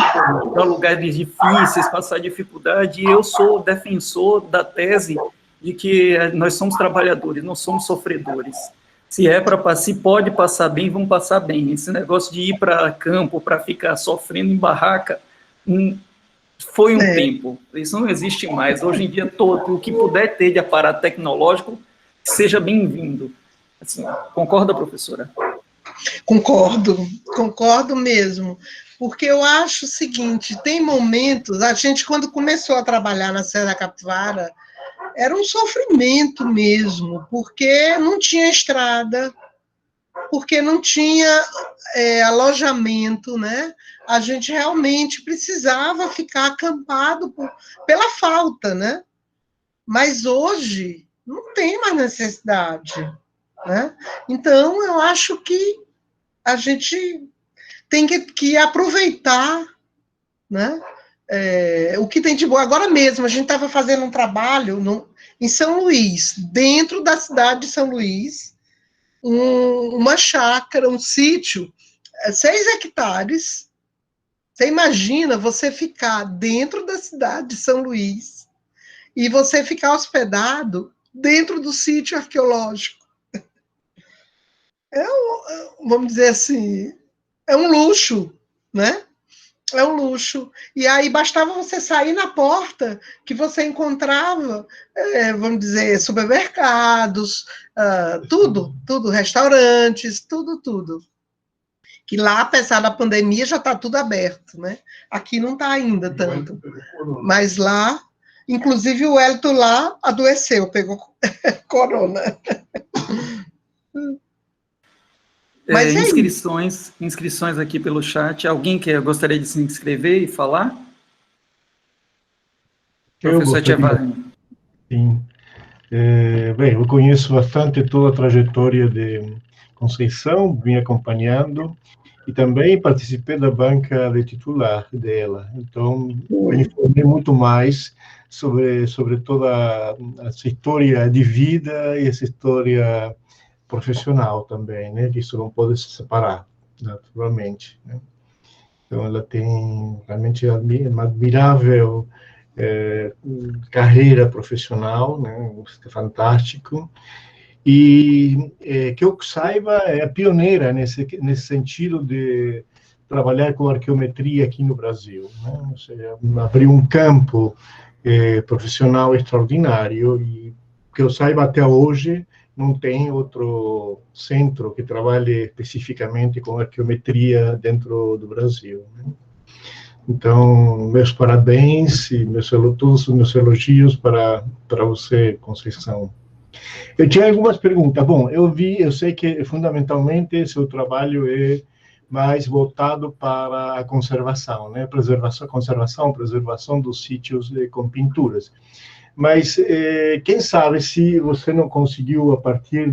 para lugares difíceis, passar dificuldade, e eu sou defensor da tese de que nós somos trabalhadores, não somos sofredores. Se pode passar bem, vamos passar bem. Esse negócio de ir para campo, para ficar sofrendo em barraca, foi um tempo. Isso não existe mais. Hoje em dia, o que puder ter de aparato tecnológico, seja bem-vindo. Assim, concorda, professora? Concordo mesmo, porque eu acho o seguinte, tem momentos, a gente quando começou a trabalhar na Serra da Capivara, era um sofrimento mesmo, porque não tinha estrada, porque não tinha alojamento, né? A gente realmente precisava ficar acampado pela falta, né? Mas hoje não tem mais necessidade, né? Então, eu acho que a gente tem que aproveitar, né? O que tem de bom. Agora mesmo, a gente estava fazendo um trabalho em São Luís, dentro da cidade de São Luís, uma chácara, um sítio, 6 hectares. Você imagina você ficar dentro da cidade de São Luís e você ficar hospedado dentro do sítio arqueológico. Vamos dizer assim, é um luxo, né? É um luxo. E aí bastava você sair na porta que você encontrava, vamos dizer, supermercados, tudo, restaurantes, tudo. Que lá, apesar da pandemia, já está tudo aberto, né? Aqui não está ainda tanto. Mas lá, inclusive o Hélito lá adoeceu, pegou corona. Mas inscrições aqui pelo chat. Alguém gostaria de se inscrever e falar? Professor Tchevarni. Sim. Bem, eu conheço bastante toda a trajetória de Conceição, vim acompanhando, e também participei da banca de titular dela. Então, me informei muito mais sobre toda essa história de vida e essa história profissional também, né? Que isso não pode se separar, naturalmente, né? Então, ela tem realmente uma admirável carreira profissional, né? É fantástico. E, que eu saiba, é pioneira nesse sentido de trabalhar com arqueometria aqui no Brasil, né? Ou seja, abriu um campo profissional extraordinário, e que eu saiba até hoje, não tem outro centro que trabalhe especificamente com arqueometria dentro do Brasil, né? Então, meus parabéns e todos os meus elogios para você, Conceição. Eu tinha algumas perguntas. Bom, eu sei que fundamentalmente seu trabalho é mais voltado para a conservação, né? Preservação dos sítios com pinturas. Mas quem sabe se você não conseguiu, a partir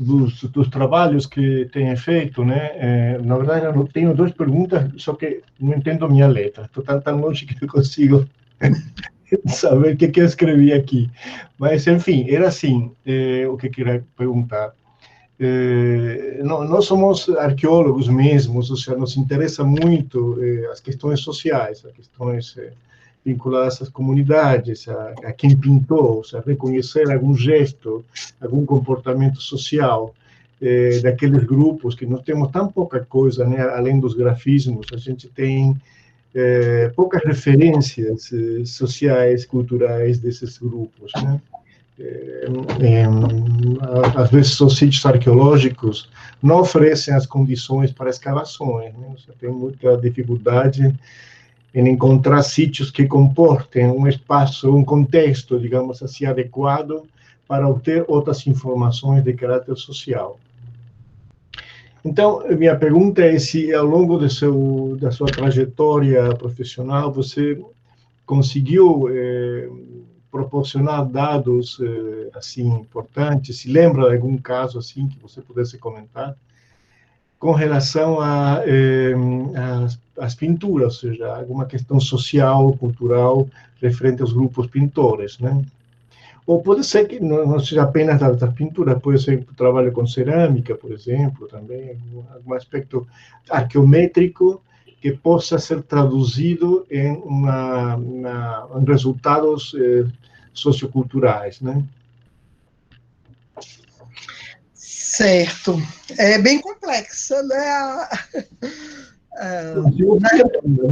dos trabalhos que tem feito, né? Na verdade, eu tenho duas perguntas, só que não entendo a minha letra. Estou tão longe que não consigo saber o que eu escrevi aqui. Mas, enfim, era assim, o que eu queria perguntar. Nós somos arqueólogos mesmos, ou seja, nos interessa muito as questões sociais, as questões vinculadas às comunidades, a quem pintou, ou seja, reconhecer algum gesto, algum comportamento social daqueles grupos, que nós temos tão pouca coisa, né, além dos grafismos, a gente tem poucas referências sociais, culturais desses grupos, né? Às vezes os sítios arqueológicos não oferecem as condições para escavações, né? Você tem muita dificuldade em encontrar sítios que comportem um espaço, um contexto, digamos assim, adequado para obter outras informações de caráter social. Então, minha pergunta é se, ao longo da sua trajetória profissional, você conseguiu proporcionar dados assim importantes. Se lembra de algum caso assim que você pudesse comentar com relação às pinturas, ou seja, alguma questão social, cultural referente aos grupos pintores, né? Ou pode ser que não seja apenas da pintura, pode ser trabalho com cerâmica, por exemplo, também algum aspecto arqueométrico que possa ser traduzido em resultados socioculturais, né? Certo. É bem complexa, né?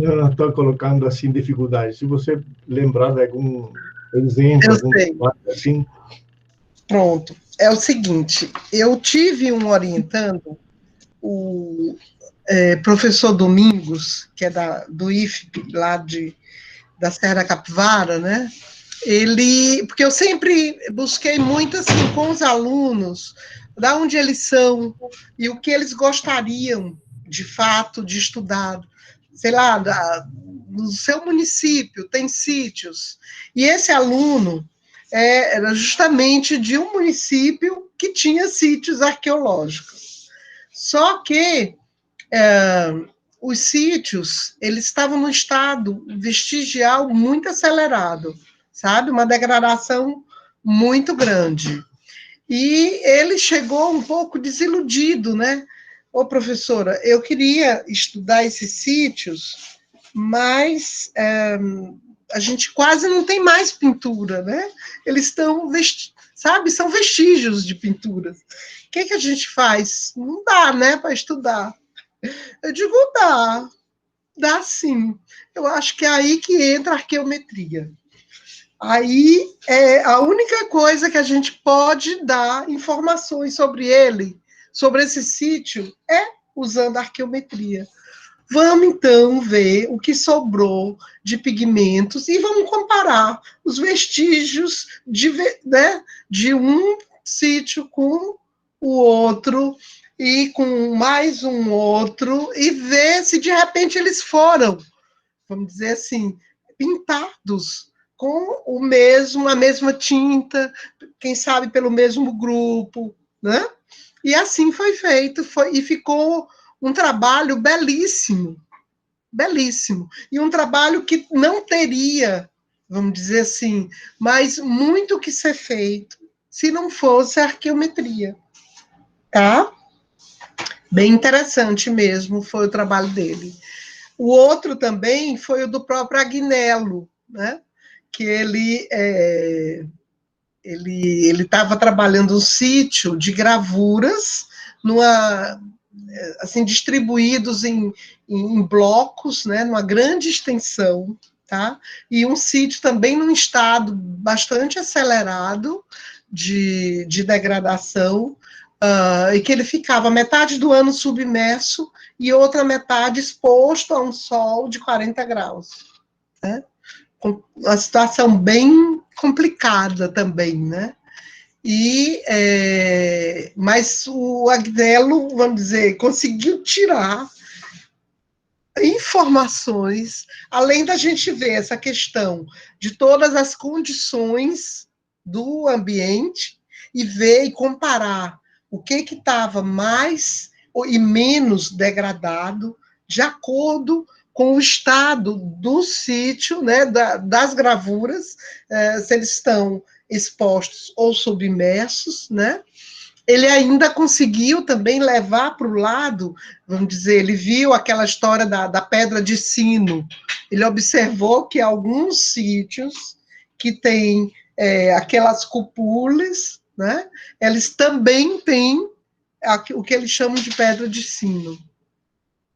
Eu não estou colocando assim dificuldades. Se você lembrar de algum exemplo, algum trabalho assim. Pronto. É o seguinte, eu tive um orientando, o professor Domingos, que é do IFP, lá da Serra da Capivara, né? Porque eu sempre busquei muito assim com os alunos, da onde eles são e o que eles gostariam de fato de estudar, sei lá, no seu município tem sítios, e esse aluno era justamente de um município que tinha sítios arqueológicos. Só que os sítios, eles estavam num estado vestigial muito acelerado, sabe? Uma degradação muito grande. E ele chegou um pouco desiludido, né? Ô, professora, eu queria estudar esses sítios, mas a gente quase não tem mais pintura, né? Eles estão, sabe, são vestígios de pinturas. O que a gente faz? Não dá, né, para estudar. Eu digo, dá sim. Eu acho que é aí que entra a arqueometria. Aí, a única coisa que a gente pode dar informações sobre ele, sobre esse sítio, é usando a arqueometria. Vamos, então, ver o que sobrou de pigmentos e vamos comparar os vestígios de um sítio com o outro e com mais um outro e ver se, de repente, eles foram, vamos dizer assim, pintados com a mesma tinta, quem sabe pelo mesmo grupo, né? E assim foi feito, e ficou um trabalho belíssimo, belíssimo. E um trabalho que não teria, vamos dizer assim, mas muito que ser feito se não fosse a arqueometria, tá? Bem interessante mesmo foi o trabalho dele. O outro também foi o do próprio Agnello, né? Que ele estava trabalhando um sítio de gravuras, assim, distribuídos em blocos, né, numa grande extensão, tá? E um sítio também num estado bastante acelerado de degradação, e que ele ficava metade do ano submerso e outra metade exposto a um sol de 40 graus, né? Uma situação bem complicada também, né? Mas o Agnello, vamos dizer, conseguiu tirar informações, além da gente ver essa questão de todas as condições do ambiente e ver e comparar o que estava mais e menos degradado, de acordo com o estado do sítio, né, das gravuras, se eles estão expostos ou submersos, né? Ele ainda conseguiu também levar para o lado, vamos dizer, ele viu aquela história da pedra de sino, ele observou que alguns sítios que têm aquelas cúpulas, né, eles também têm o que eles chamam de pedra de sino,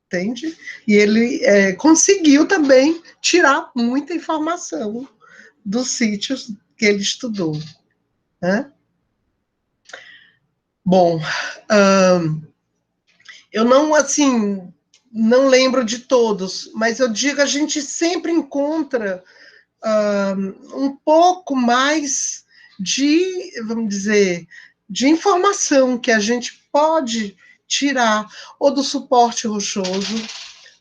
entende? E ele conseguiu também tirar muita informação dos sítios que ele estudou, né? Bom, eu não, assim, não lembro de todos, mas eu digo, a gente sempre encontra um pouco mais de, vamos dizer, de informação que a gente pode tirar, ou do suporte rochoso,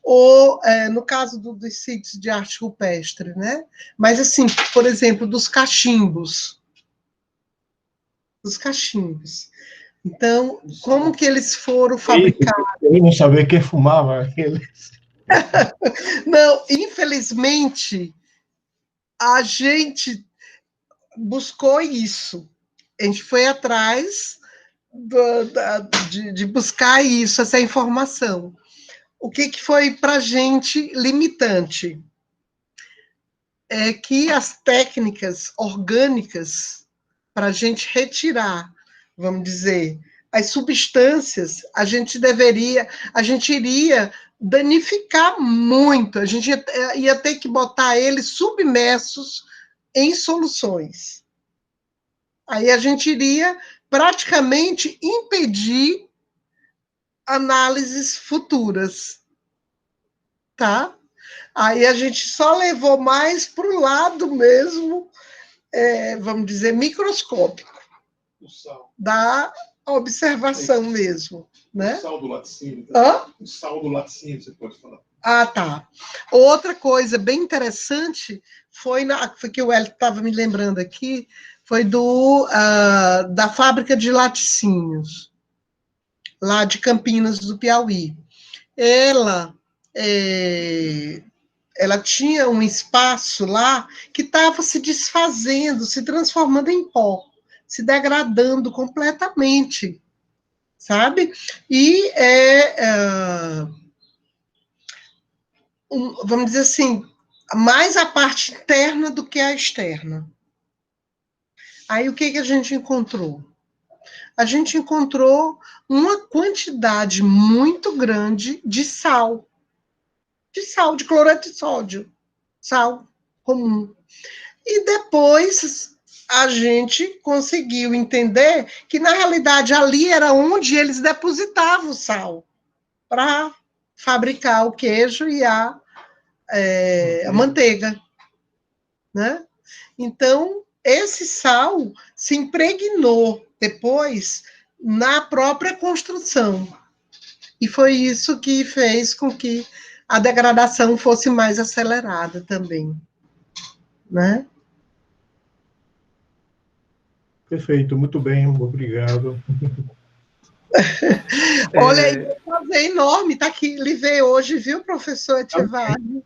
ou, no caso dos sítios de arte rupestre, né? Mas, assim, por exemplo, dos cachimbos. Então, como que eles foram fabricados? Eu não sabia que fumava eles. Não, infelizmente, a gente buscou isso. A gente foi atrás de buscar isso, essa informação. O que foi para a gente limitante? É que as técnicas orgânicas, para a gente retirar, vamos dizer, as substâncias, a gente iria danificar muito, a gente ia ter que botar eles submersos em soluções. Aí a gente iria praticamente impedir análises futuras, tá? Aí a gente só levou mais para o lado mesmo, vamos dizer, microscópico, da observação mesmo, né? O sal do laticínio. O sal do laticínio, você pode falar. Ah, tá. Outra coisa bem interessante foi que o Hélio estava me lembrando aqui, foi da fábrica de laticínios, lá de Campinas do Piauí. Ela tinha um espaço lá que estava se desfazendo, se transformando em pó, se degradando completamente, sabe? E vamos dizer assim, mais a parte interna do que a externa. Aí o que a gente encontrou? A gente encontrou uma quantidade muito grande de sal, de cloreto de sódio, sal comum. E depois a gente conseguiu entender que, na realidade, ali era onde eles depositavam o sal para fabricar o queijo e a manteiga, né? Então, esse sal se impregnou depois na própria construção. E foi isso que fez com que a degradação fosse mais acelerada também, né? Perfeito, muito bem, obrigado. Olha aí, é um prazer enorme estar aqui, lhe ver hoje, viu, professor Etchevarri?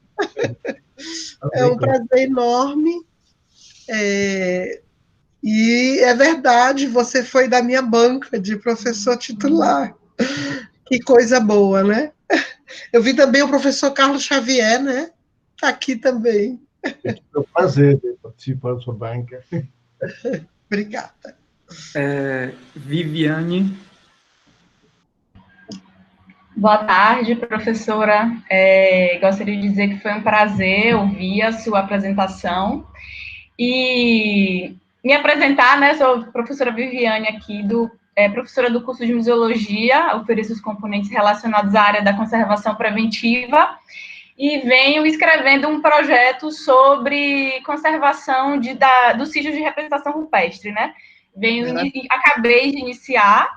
É um prazer enorme. E é verdade, você foi da minha banca de professor titular. Que coisa boa, né? Eu vi também o professor Carlos Xavier, né? Está aqui também. É um prazer participar da sua banca. Obrigada. Viviane. Boa tarde, professora. Gostaria de dizer que foi um prazer ouvir a sua apresentação e me apresentar, né? Sou a professora Viviane aqui, professora do curso de Museologia, ofereço os componentes relacionados à área da conservação preventiva e venho escrevendo um projeto sobre conservação dos sítios de representação rupestre, né? Acabei de iniciar.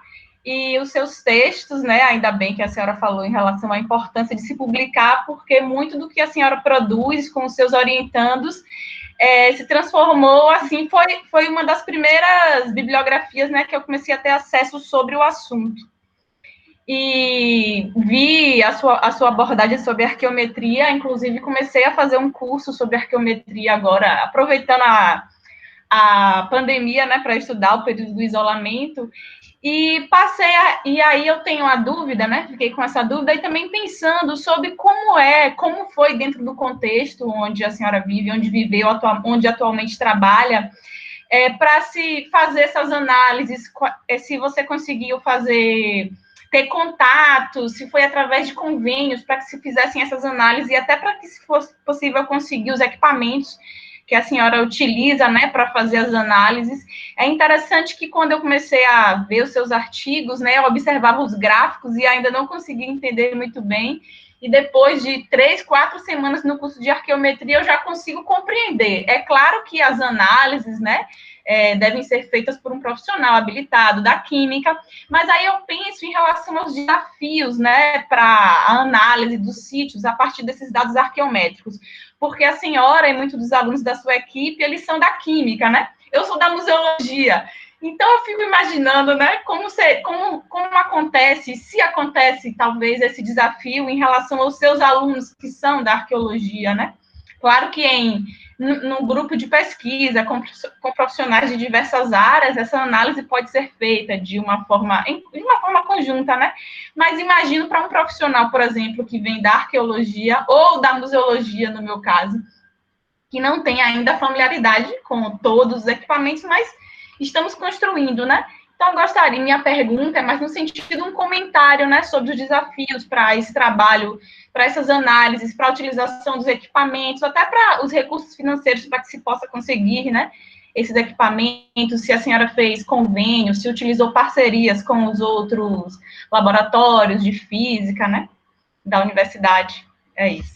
E os seus textos, né, ainda bem que a senhora falou em relação à importância de se publicar, porque muito do que a senhora produz com os seus orientandos se transformou, assim, foi uma das primeiras bibliografias, né, que eu comecei a ter acesso sobre o assunto. E vi a sua abordagem sobre arqueometria, inclusive comecei a fazer um curso sobre arqueometria agora, aproveitando a pandemia, né, para estudar o período do isolamento, e e aí eu tenho a dúvida, né, fiquei com essa dúvida, e também pensando sobre como foi dentro do contexto onde a senhora vive, onde viveu, onde atualmente trabalha, para se fazer essas análises, se você conseguiu ter contato, se foi através de convênios para que se fizessem essas análises, e até para que se fosse possível conseguir os equipamentos que a senhora utiliza, né, para fazer as análises. É interessante que quando eu comecei a ver os seus artigos, né, eu observava os gráficos e ainda não conseguia entender muito bem, e depois de 3, 4 semanas no curso de arqueometria, eu já consigo compreender. É claro que as análises, né, devem ser feitas por um profissional habilitado da química, mas aí eu penso em relação aos desafios, né, para a análise dos sítios a partir desses dados arqueométricos, porque a senhora e muitos dos alunos da sua equipe, eles são da química, né? Eu sou da museologia. Então, eu fico imaginando, né, como acontece, se acontece, talvez, esse desafio em relação aos seus alunos que são da arqueologia, né? Claro que num grupo de pesquisa, com profissionais de diversas áreas, essa análise pode ser feita de uma forma conjunta, né? Mas imagino para um profissional, por exemplo, que vem da arqueologia ou da museologia, no meu caso, que não tem ainda familiaridade com todos os equipamentos, mas estamos construindo, né? Então, minha pergunta é mais no sentido de um comentário, né, sobre os desafios para esse trabalho, para essas análises, para a utilização dos equipamentos, até para os recursos financeiros para que se possa conseguir, né, esses equipamentos, se a senhora fez convênios, se utilizou parcerias com os outros laboratórios de física, né, da universidade. É isso.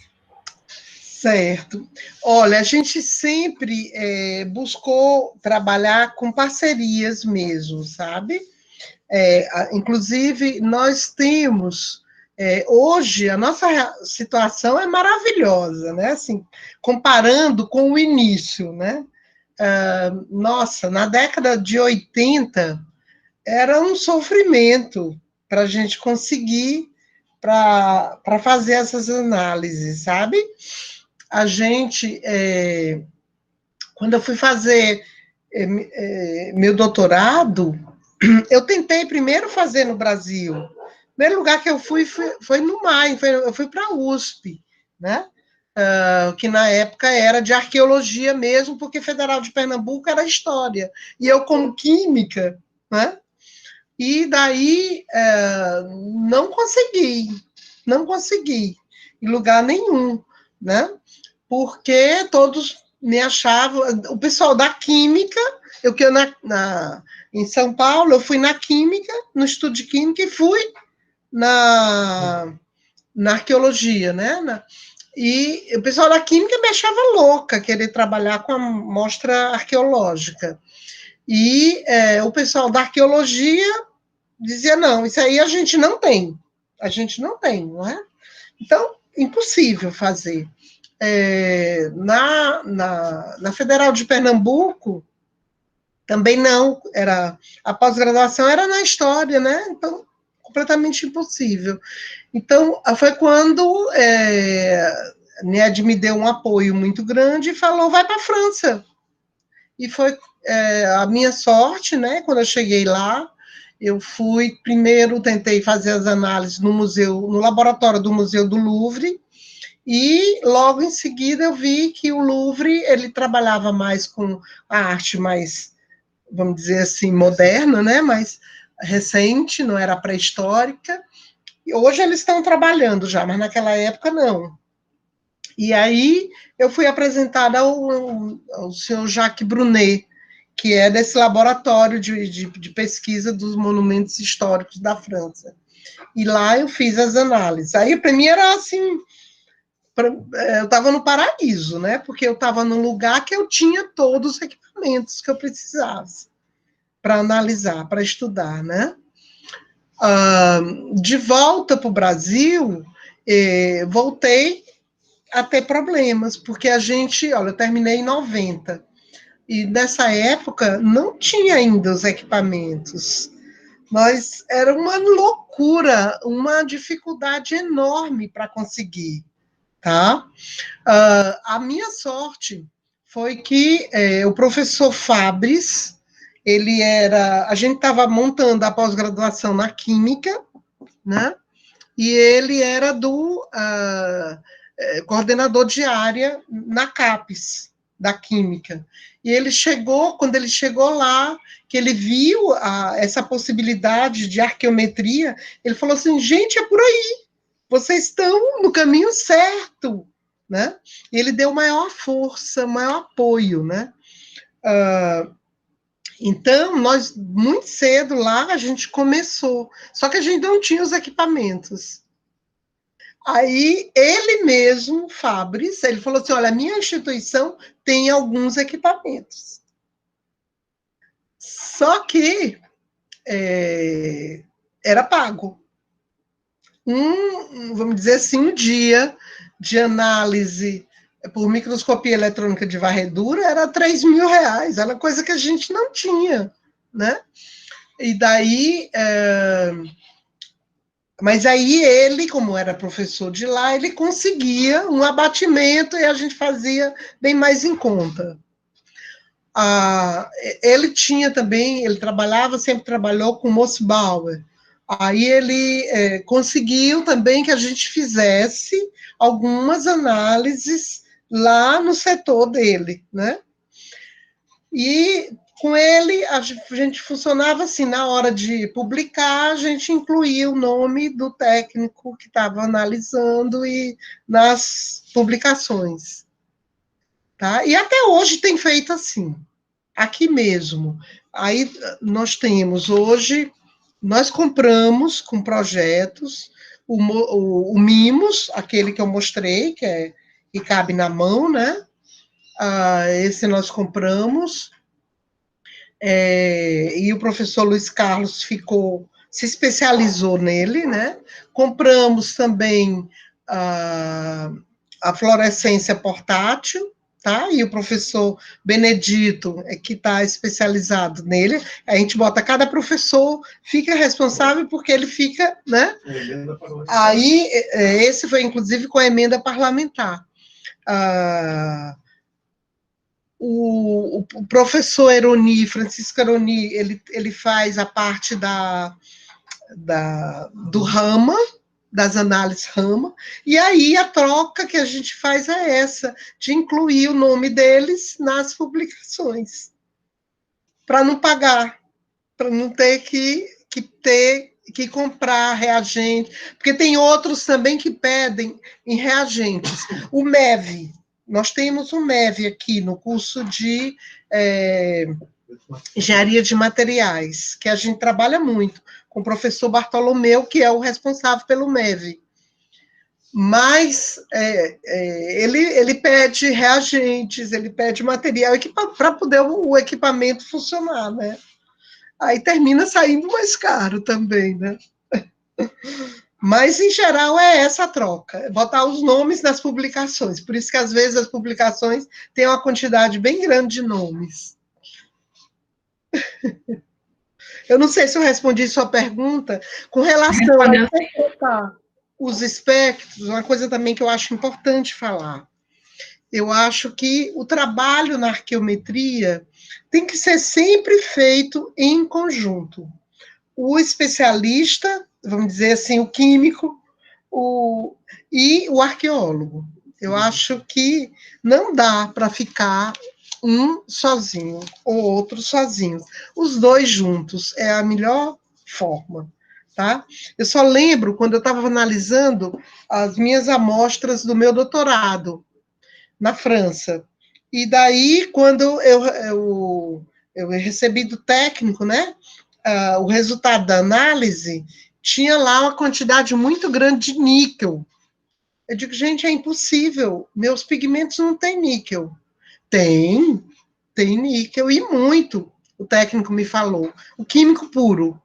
Certo. Olha, a gente sempre buscou trabalhar com parcerias mesmo, sabe? Inclusive, nós temos, hoje, a nossa situação é maravilhosa, né? Assim, comparando com o início, né? Nossa, na década de 80, era um sofrimento para a gente conseguir para fazer essas análises, sabe? A gente, quando eu fui fazer meu doutorado, eu tentei primeiro fazer no Brasil. O primeiro lugar que eu fui foi no MAI, eu fui para a USP, né? Que na época era de arqueologia mesmo, porque Federal de Pernambuco era história. E eu, como química, né? E daí não consegui, em lugar nenhum, né? Porque todos me achavam, o pessoal da química, em São Paulo, eu fui na química, no estudo de química, e fui na arqueologia, né? E o pessoal da química me achava louca, querer trabalhar com a mostra arqueológica. E o pessoal da arqueologia dizia, não, isso aí a gente não tem, não é? Então, impossível fazer. Na Federal de Pernambuco, também não, a pós-graduação era na história, né? Então, completamente impossível. Então, foi quando a NED me deu um apoio muito grande e falou, vai para a França. E foi a minha sorte, né? Quando eu cheguei lá, eu tentei fazer as análises no laboratório do Museu do Louvre, e logo em seguida eu vi que o Louvre, ele trabalhava mais com a arte mais, vamos dizer assim, moderna, né? Mais recente, não era pré-histórica. E hoje eles estão trabalhando já, mas naquela época não. E aí eu fui apresentada ao senhor Jacques Brunet, que é desse laboratório de pesquisa dos monumentos históricos da França. E lá eu fiz as análises. Aí, para mim, era assim, eu estava no paraíso, né? Porque eu estava num lugar que eu tinha todos os equipamentos que eu precisasse para analisar, para estudar, né? De volta para o Brasil, voltei a ter problemas, porque a gente, olha, eu terminei em 90, e nessa época não tinha ainda os equipamentos. Mas era uma loucura, uma dificuldade enorme para conseguir, tá? A minha sorte foi que o professor Fabris, a gente estava montando a pós-graduação na Química, né? E ele era do coordenador de área na CAPES, da Química. E ele chegou, quando ele chegou lá, que ele viu essa possibilidade de arqueometria, ele falou assim, gente, é por aí, vocês estão no caminho certo, né? E ele deu maior força, maior apoio, né? Então, nós, muito cedo lá, a gente começou, só que a gente não tinha os equipamentos. Aí, ele mesmo, Fabris, ele falou assim, olha, a minha instituição tem alguns equipamentos. Só que era pago. Vamos dizer assim, um dia de análise por microscopia eletrônica de varredura era R$3.000, era coisa que a gente não tinha, né? E daí... Mas aí ele, como era professor de lá, ele conseguia um abatimento e a gente fazia bem mais em conta. Ele tinha também, ele sempre trabalhou com Mossbauer. Aí ele conseguiu também que a gente fizesse algumas análises lá no setor dele, né? E com ele, a gente funcionava assim, na hora de publicar, a gente incluía o nome do técnico que estava analisando e nas publicações. Tá? E até hoje tem feito assim, aqui mesmo. Aí nós temos hoje, nós compramos com projetos, o Mimos, aquele que eu mostrei, que cabe na mão, né? Esse nós compramos, e o professor Luiz Carlos se especializou nele, né? Compramos também a fluorescência portátil, tá? E o professor Benedito que está especializado nele. A gente bota, cada professor fica responsável porque ele fica, né? Aí, esse foi inclusive com a emenda parlamentar. O professor Eroni, Francisco Eroni, ele faz a parte do Rama, das análises Rama, e aí a troca que a gente faz é essa, de incluir o nome deles nas publicações, para não pagar, para não ter que comprar reagente, porque tem outros também que pedem em reagentes. O MEV, nós temos um MEV aqui no curso de engenharia de materiais, que a gente trabalha muito, com o professor Bartolomeu, que é o responsável pelo MEV. Mas ele pede reagentes, ele pede material para poder o equipamento funcionar, né? Aí termina saindo mais caro também, né? Mas, em geral, é essa a troca, botar os nomes nas publicações. Por isso que, às vezes, as publicações têm uma quantidade bem grande de nomes. Eu não sei se eu respondi sua pergunta com relação a interpretar os espectros, uma coisa também que eu acho importante falar. Eu acho que o trabalho na arqueometria tem que ser sempre feito em conjunto. O especialista, vamos dizer assim, o químico, e o arqueólogo. Eu acho que não dá para ficar um sozinho ou outro sozinho. Os dois juntos é a melhor forma, tá? Eu só lembro quando eu estava analisando as minhas amostras do meu doutorado na França. E daí, quando eu recebi do técnico, né, o resultado da análise, tinha lá uma quantidade muito grande de níquel. Eu digo, gente, é impossível, meus pigmentos não têm níquel. Tem níquel, e muito, o técnico me falou. O químico puro.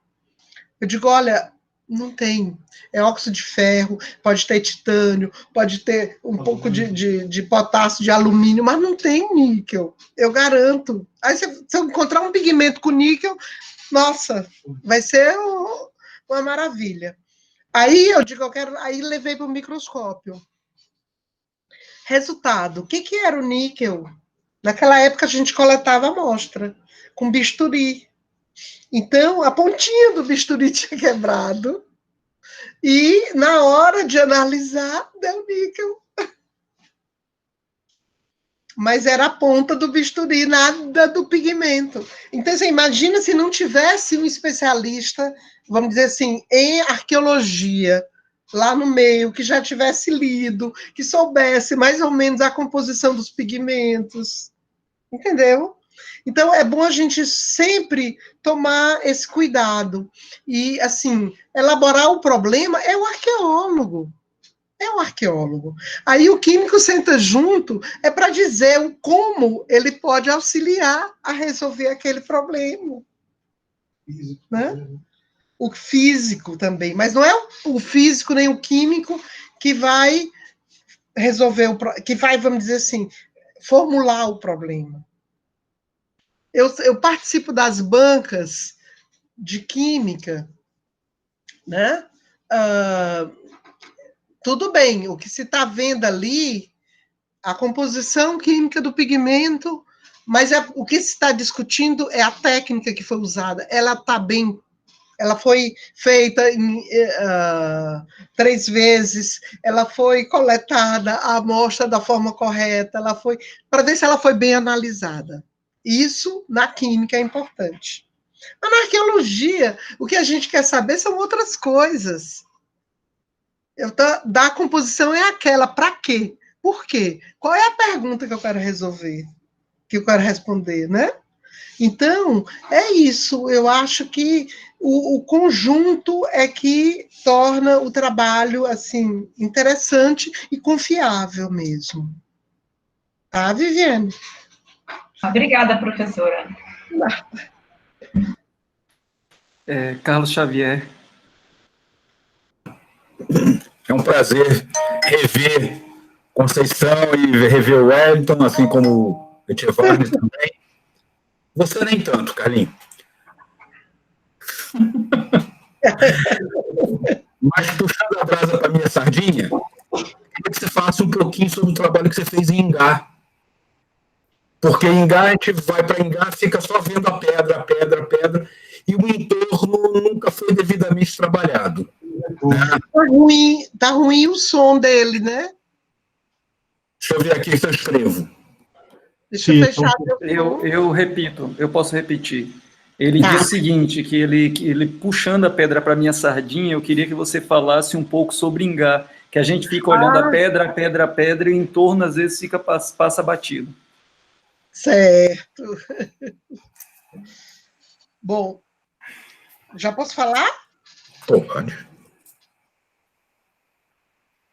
Eu digo, olha, Não tem. É óxido de ferro, pode ter titânio, pode ter um pouco de potássio, de alumínio, mas não tem níquel, eu garanto. Aí, se eu encontrar um pigmento com níquel, nossa, vai ser uma maravilha. Aí eu digo, aí levei para o microscópio. Resultado, o que era o níquel? Naquela época a gente coletava amostra com bisturi. Então, a pontinha do bisturi tinha quebrado e, na hora de analisar, deu níquel. Mas era a ponta do bisturi, nada do pigmento. Então, você imagina se não tivesse um especialista, vamos dizer assim, em arqueologia, lá no meio, que já tivesse lido, que soubesse mais ou menos a composição dos pigmentos. Entendeu? Então, é bom a gente sempre tomar esse cuidado. E, assim, elaborar o problema é o arqueólogo. É o arqueólogo. Aí o químico senta junto é para dizer como ele pode auxiliar a resolver aquele problema. Né? O físico também. Mas não é o físico nem o químico que vai resolver, que vai, vamos dizer assim, formular o problema. Eu participo das bancas de química, né? Tudo bem, o que se está vendo ali, a composição química do pigmento, mas o que se está discutindo é a técnica que foi usada. Ela foi feita 3 vezes, ela foi coletada a amostra da forma correta, para ver se ela foi bem analisada. Isso, na química, é importante. Mas na arqueologia, o que a gente quer saber são outras coisas. Da composição é aquela, para quê? Por quê? Qual é a pergunta que eu quero resolver? Que eu quero responder, né? Então, é isso. Eu acho que o conjunto é que torna o trabalho, assim, interessante e confiável mesmo. Tá, Viviane? Obrigada, professora. Carlos Xavier. É um prazer rever Conceição e rever o Wellington, assim como o Etchevarne também. Você nem tanto, Carlinhos. Mas puxando a brasa para minha sardinha, queria que você falasse um pouquinho sobre o trabalho que você fez em Ingá. Porque em Ingá, a gente vai para Ingá, fica só vendo a pedra, e o entorno nunca foi devidamente trabalhado. Tá ruim o som dele, né? Deixa eu ver aqui se eu escrevo. Deixa eu fechar. Eu repito, eu posso repetir. Ele diz o seguinte, que ele puxando a pedra para minha sardinha, eu queria que você falasse um pouco sobre Ingá, que a gente fica olhando a pedra, e o entorno às vezes passa batido. Certo. Bom, já posso falar? Pode.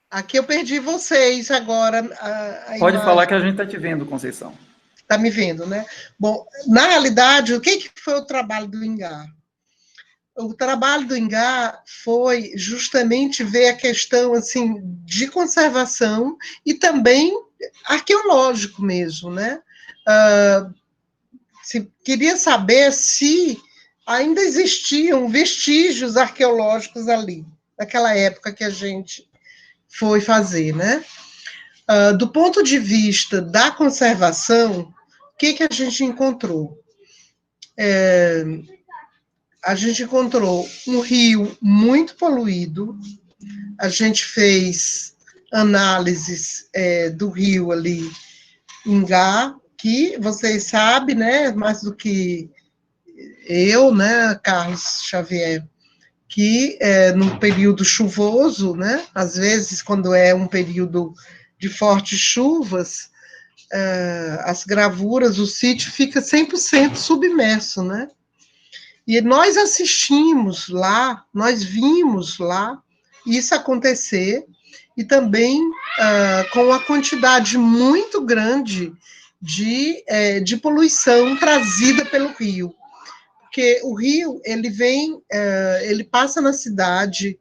Aqui eu perdi vocês agora. Pode falar que a gente está te vendo, Conceição. Está me vendo, né? Bom, na realidade, o que foi o trabalho do Ingá? O trabalho do Ingá foi justamente ver a questão assim, de conservação e também arqueológico mesmo, né? Queria saber se ainda existiam vestígios arqueológicos ali, naquela época que a gente foi fazer, né? Do ponto de vista da conservação, o que a gente encontrou? A gente encontrou um rio muito poluído, a gente fez análises do rio ali, Ingá, que vocês sabem, né, mais do que eu, né, Carlos Xavier, que no período chuvoso, né, às vezes quando é um período de fortes chuvas, as gravuras, o sítio fica 100% submerso, né? E nós assistimos lá, nós vimos lá isso acontecer, e também com uma quantidade muito grande de poluição trazida pelo rio. porque o rio, ele vem, ele passa na cidade,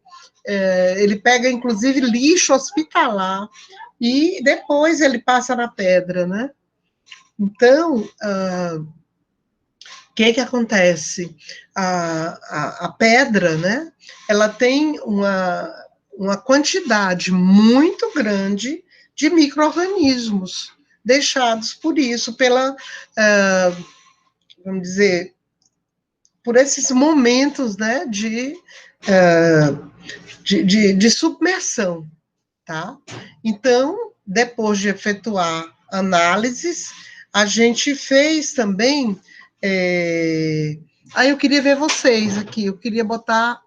ele pega, inclusive, lixo hospitalar, e depois ele passa na pedra, né? Então, o que acontece? A pedra, né, ela tem uma quantidade muito grande de micro-organismos deixados por isso, vamos dizer, por esses momentos, né, de submersão, tá? Então, depois de efetuar análises, a gente fez também... Aí eu queria ver vocês aqui, eu queria botar...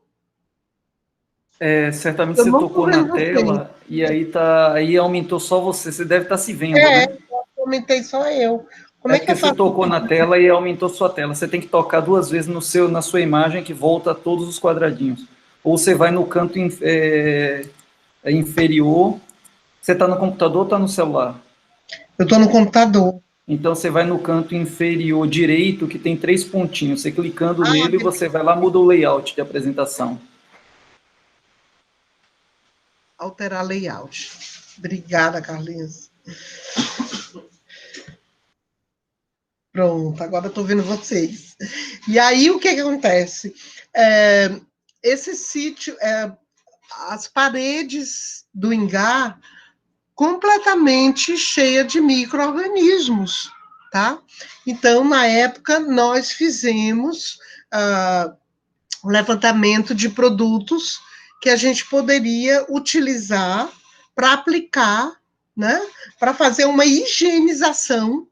Certamente você tocou na tela, e aí aumentou só você deve estar se vendo, né? Eu aumentei só eu. Como é que eu faço? Você tocou na tela e aumentou sua tela. Você tem que tocar 2 vezes na sua imagem, que volta a todos os quadradinhos. Ou você vai no canto inferior. Você está no computador ou está no celular? Eu estou no computador. Então, você vai no canto inferior direito, que tem 3 pontinhos. Você clicando nele, você vai lá, muda o layout de apresentação. Alterar layout. Obrigada, Carlinhos. Pronto, agora estou vendo vocês. E aí, o que acontece? Esse sítio, as paredes do Ingá, completamente cheia de micro-organismos, tá? Então, na época, nós fizemos um levantamento de produtos que a gente poderia utilizar para aplicar, né? Para fazer uma higienização,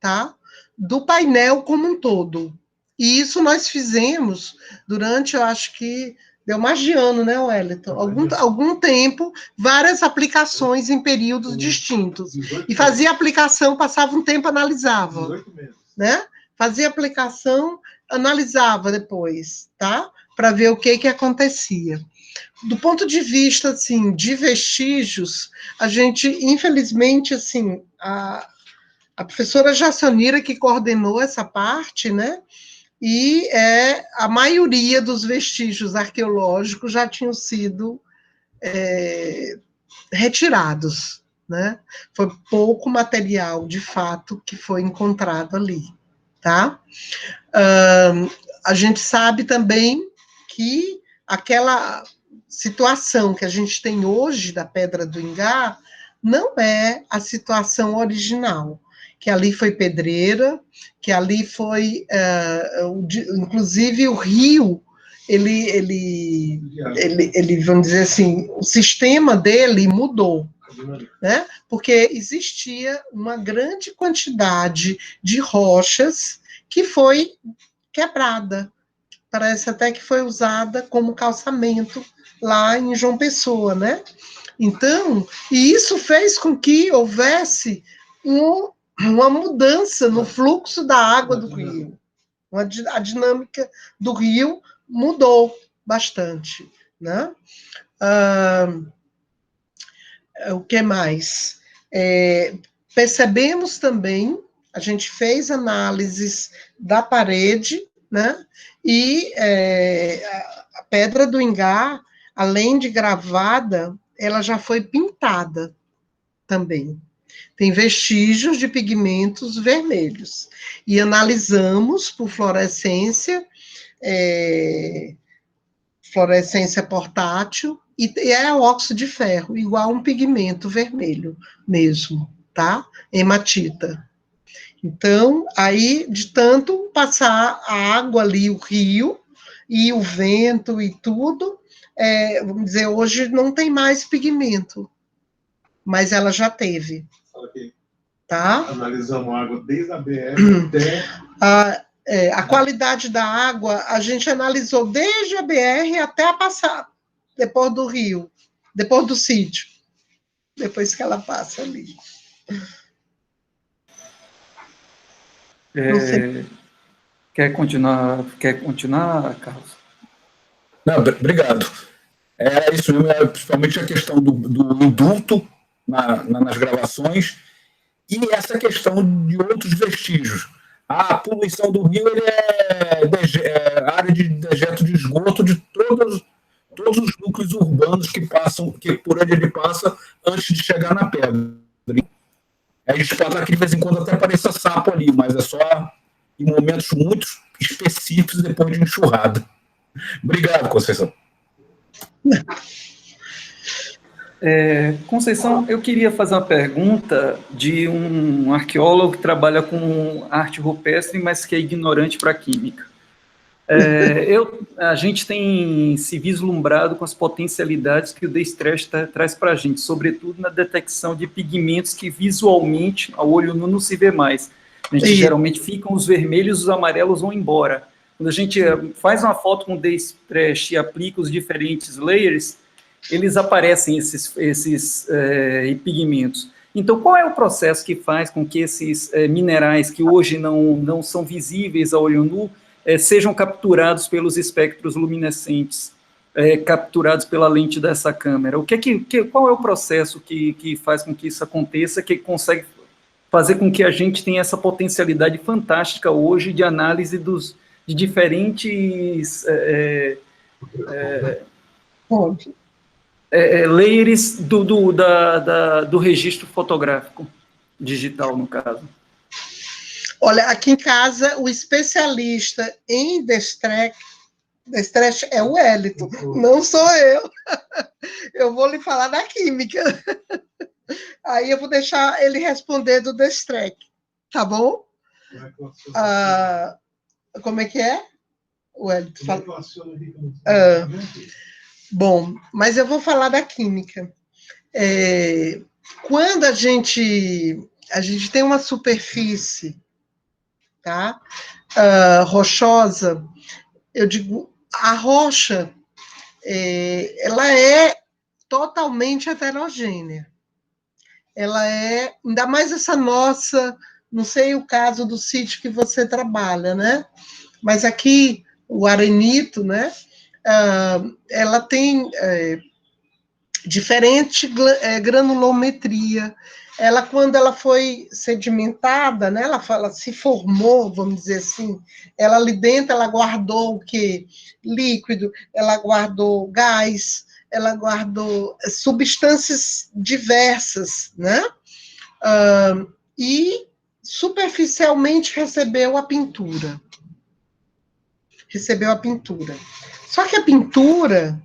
tá? Do painel como um todo. E isso nós fizemos durante, eu acho que deu mais de ano, né, Wellington? Algum tempo, várias aplicações em períodos distintos. E fazia aplicação, passava um tempo, analisava. 18 meses. Né? Fazia aplicação, analisava depois, tá? Para ver o que acontecia. Do ponto de vista, assim, de vestígios, a gente, infelizmente, assim, a professora Jacionira que coordenou essa parte, né? E a maioria dos vestígios arqueológicos já tinham sido retirados, né? Foi pouco material, de fato, que foi encontrado ali, tá? A gente sabe também que aquela situação que a gente tem hoje da Pedra do Ingá não é a situação original, que ali foi pedreira, que ali foi, inclusive o rio, ele, vamos dizer assim, o sistema dele mudou, né? Porque existia uma grande quantidade de rochas que foi quebrada, parece até que foi usada como calçamento lá em João Pessoa, né? Então, e isso fez com que houvesse uma mudança no fluxo da água do rio. A dinâmica do rio mudou bastante, né? O que mais? Percebemos também, a gente fez análises da parede, né? E a Pedra do Ingá, além de gravada, ela já foi pintada também. Tem vestígios de pigmentos vermelhos. E analisamos por fluorescência portátil, e é óxido de ferro, igual um pigmento vermelho mesmo, tá? Hematita. Então, aí, de tanto passar a água ali, o rio, e o vento e tudo, vamos dizer, hoje não tem mais pigmento, mas ela já teve. Tá? Analisamos a água desde a BR até... A qualidade da água, a gente analisou desde a BR até a passar, depois do rio, depois do sítio, depois que ela passa ali. Quer continuar, Carlos? Não, obrigado. É isso mesmo, principalmente a questão do indulto nas gravações e essa questão de outros vestígios. A poluição do rio ele é área de dejeto de esgoto de todos os núcleos urbanos que por onde ele passa antes de chegar na pedra. A gente pode aqui de vez em quando até pareça sapo ali, mas é só em momentos muito específicos depois de enxurrada. Obrigado, Conceição. Conceição, eu queria fazer uma pergunta de um arqueólogo que trabalha com arte rupestre, mas que é ignorante para a química. A gente tem se vislumbrado com as potencialidades que o Destreche traz para a gente, sobretudo na detecção de pigmentos que visualmente, ao olho nu, não se vê mais. A gente geralmente ficam os vermelhos e os amarelos vão embora. Quando a gente faz uma foto com o Destreche e aplica os diferentes layers, eles aparecem, esses pigmentos. Então, qual é o processo que faz com que esses minerais, que hoje não são visíveis a olho nu, sejam capturados pelos espectros luminescentes, capturados pela lente dessa câmera? Qual é o processo que faz com que isso aconteça, que consegue fazer com que a gente tenha essa potencialidade fantástica hoje de análise de diferentes layers do registro fotográfico, digital, no caso? Olha, aqui em casa, o especialista em Destreche é o Wellington, não sou eu. Eu vou lhe falar da química. Aí eu vou deixar ele responder do Destreche, tá bom? Como é que é? Wellington, fala. Bom, mas eu vou falar da química. Quando a gente tem uma superfície, tá? Rochosa, eu digo, a rocha, ela é totalmente heterogênea. Ela ainda mais essa nossa, não sei o caso do sítio que você trabalha, né? Mas aqui, o arenito, né? Ela tem diferente granulometria. Ela, quando ela foi sedimentada, né, ela se formou, vamos dizer assim, ela ali dentro, ela guardou o quê? Líquido, ela guardou gás, ela guardou substâncias diversas, né? E superficialmente recebeu a pintura. Só que a pintura,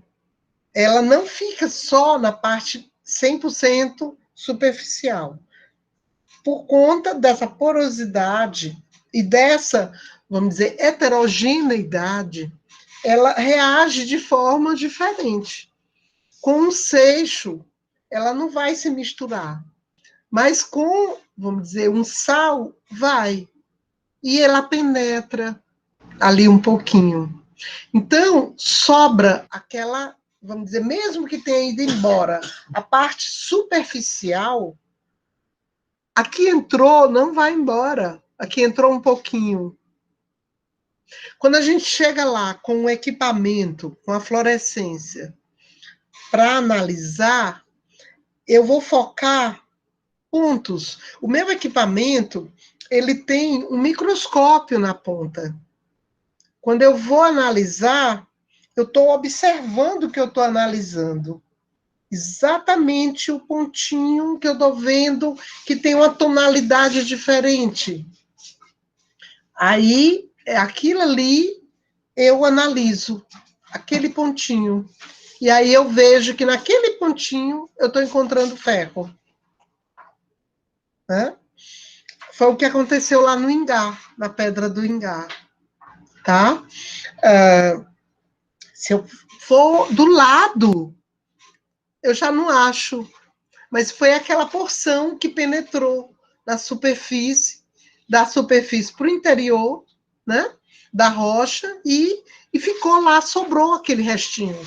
ela não fica só na parte 100% superficial. Por conta dessa porosidade e dessa, vamos dizer, heterogeneidade, ela reage de forma diferente. Com um seixo, ela não vai se misturar. Mas com, vamos dizer, um sal, vai. E ela penetra ali um pouquinho. Então, sobra aquela, vamos dizer, mesmo que tenha ido embora a parte superficial, aqui entrou, não vai embora. Aqui entrou um pouquinho. Quando a gente chega lá com o equipamento, com a fluorescência, para analisar, eu vou focar pontos. O meu equipamento, ele tem um microscópio na ponta. Quando eu vou analisar, eu estou observando o que eu estou analisando. Exatamente o pontinho que eu estou vendo que tem uma tonalidade diferente. Aí, aquilo ali, eu analiso, aquele pontinho. E aí eu vejo que naquele pontinho eu estou encontrando ferro. Né? Foi o que aconteceu lá no Ingá, na Pedra do Ingá. Tá? Se eu for do lado, eu já não acho. Mas foi aquela porção que penetrou da superfície para o interior, né? Da rocha, e ficou lá, sobrou aquele restinho,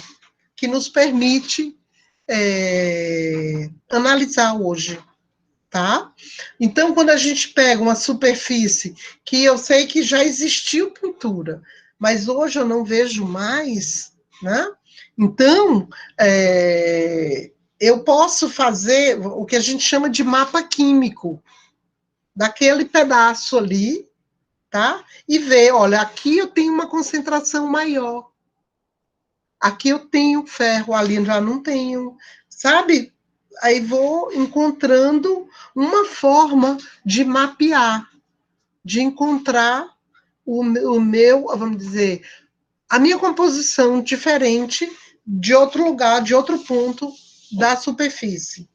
que nos permite analisar hoje. Tá? Então, quando a gente pega uma superfície que eu sei que já existiu pintura, mas hoje eu não vejo mais, né? Então, eu posso fazer o que a gente chama de mapa químico, daquele pedaço ali, tá? E ver, olha, aqui eu tenho uma concentração maior. Aqui eu tenho ferro, ali já não tenho, sabe? Aí vou encontrando uma forma de mapear, de encontrar o meu, vamos dizer, a minha composição diferente de outro lugar, de outro ponto da superfície,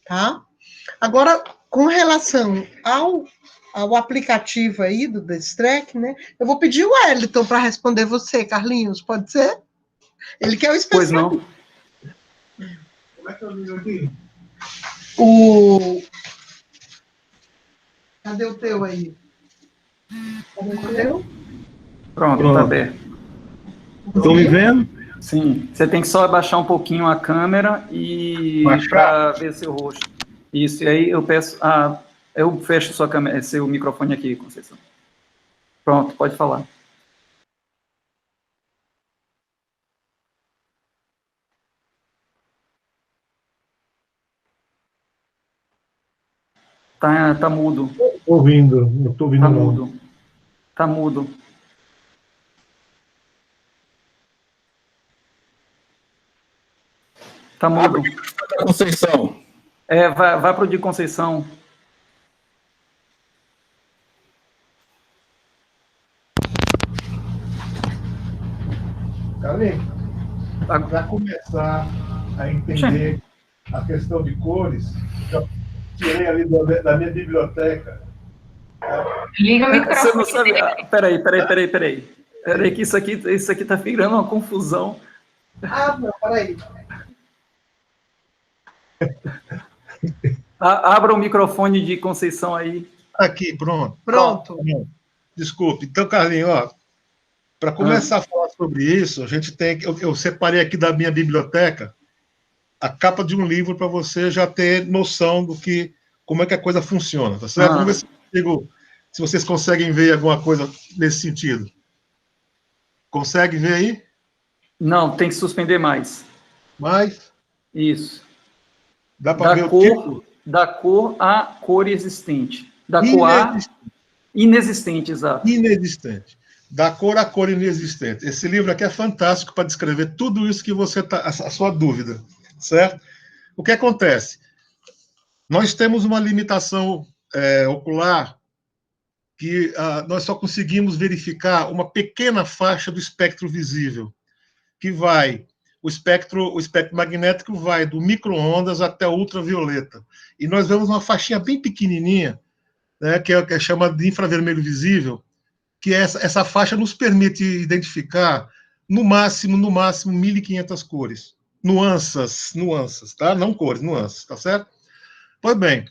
tá? Agora, com relação ao aplicativo aí do Destrec, né? Eu vou pedir o Wellington para responder você, Carlinhos, pode ser? Ele que é o especialista. Pois não. Como é que eu ligo aqui? Cadê o teu aí? Cadê o teu? Pronto, tá aberto. Estão me vendo? Sim, você tem que só abaixar um pouquinho a câmera e para ver seu rosto. Isso, e aí eu peço... eu fecho sua câmera, seu microfone aqui, Conceição. Pronto, pode falar. Tá mudo. Ouvindo, não estou ouvindo Tá não. mudo. Tá mudo. Tá mudo. Conceição. Vai pro de Conceição. Carlinhos, para começar a entender a questão de cores, eu tirei ali da minha biblioteca. Liga o microfone. Você não sabe... Peraí, que isso aqui tá virando uma confusão. Não, peraí. Abra o microfone de Conceição aí. Aqui, pronto. Pronto. Desculpe. Então, Carlinhos, para começar a falar sobre isso, a gente tem que... Eu separei aqui da minha biblioteca a capa de um livro para você já ter noção como é que a coisa funciona, tá certo? Vamos ver se vocês conseguem ver alguma coisa nesse sentido. Consegue ver aí? Não, tem que suspender mais. Mais? Isso. Dá para ver o tipo? Da cor a cor existente. Da cor a inexistente, exato. Inexistente. Da cor a cor inexistente. Esse livro aqui é fantástico para descrever tudo isso que você está... A sua dúvida, certo? O que acontece? Nós temos uma limitação ocular que nós só conseguimos verificar uma pequena faixa do espectro visível, que vai... O espectro magnético vai do micro-ondas até o ultravioleta. E nós vemos uma faixinha bem pequenininha, né, que é chamada de infravermelho visível, que essa faixa nos permite identificar, no máximo, 1.500 cores. Nuances, tá? Não cores, nuances, tá certo? Pois bem,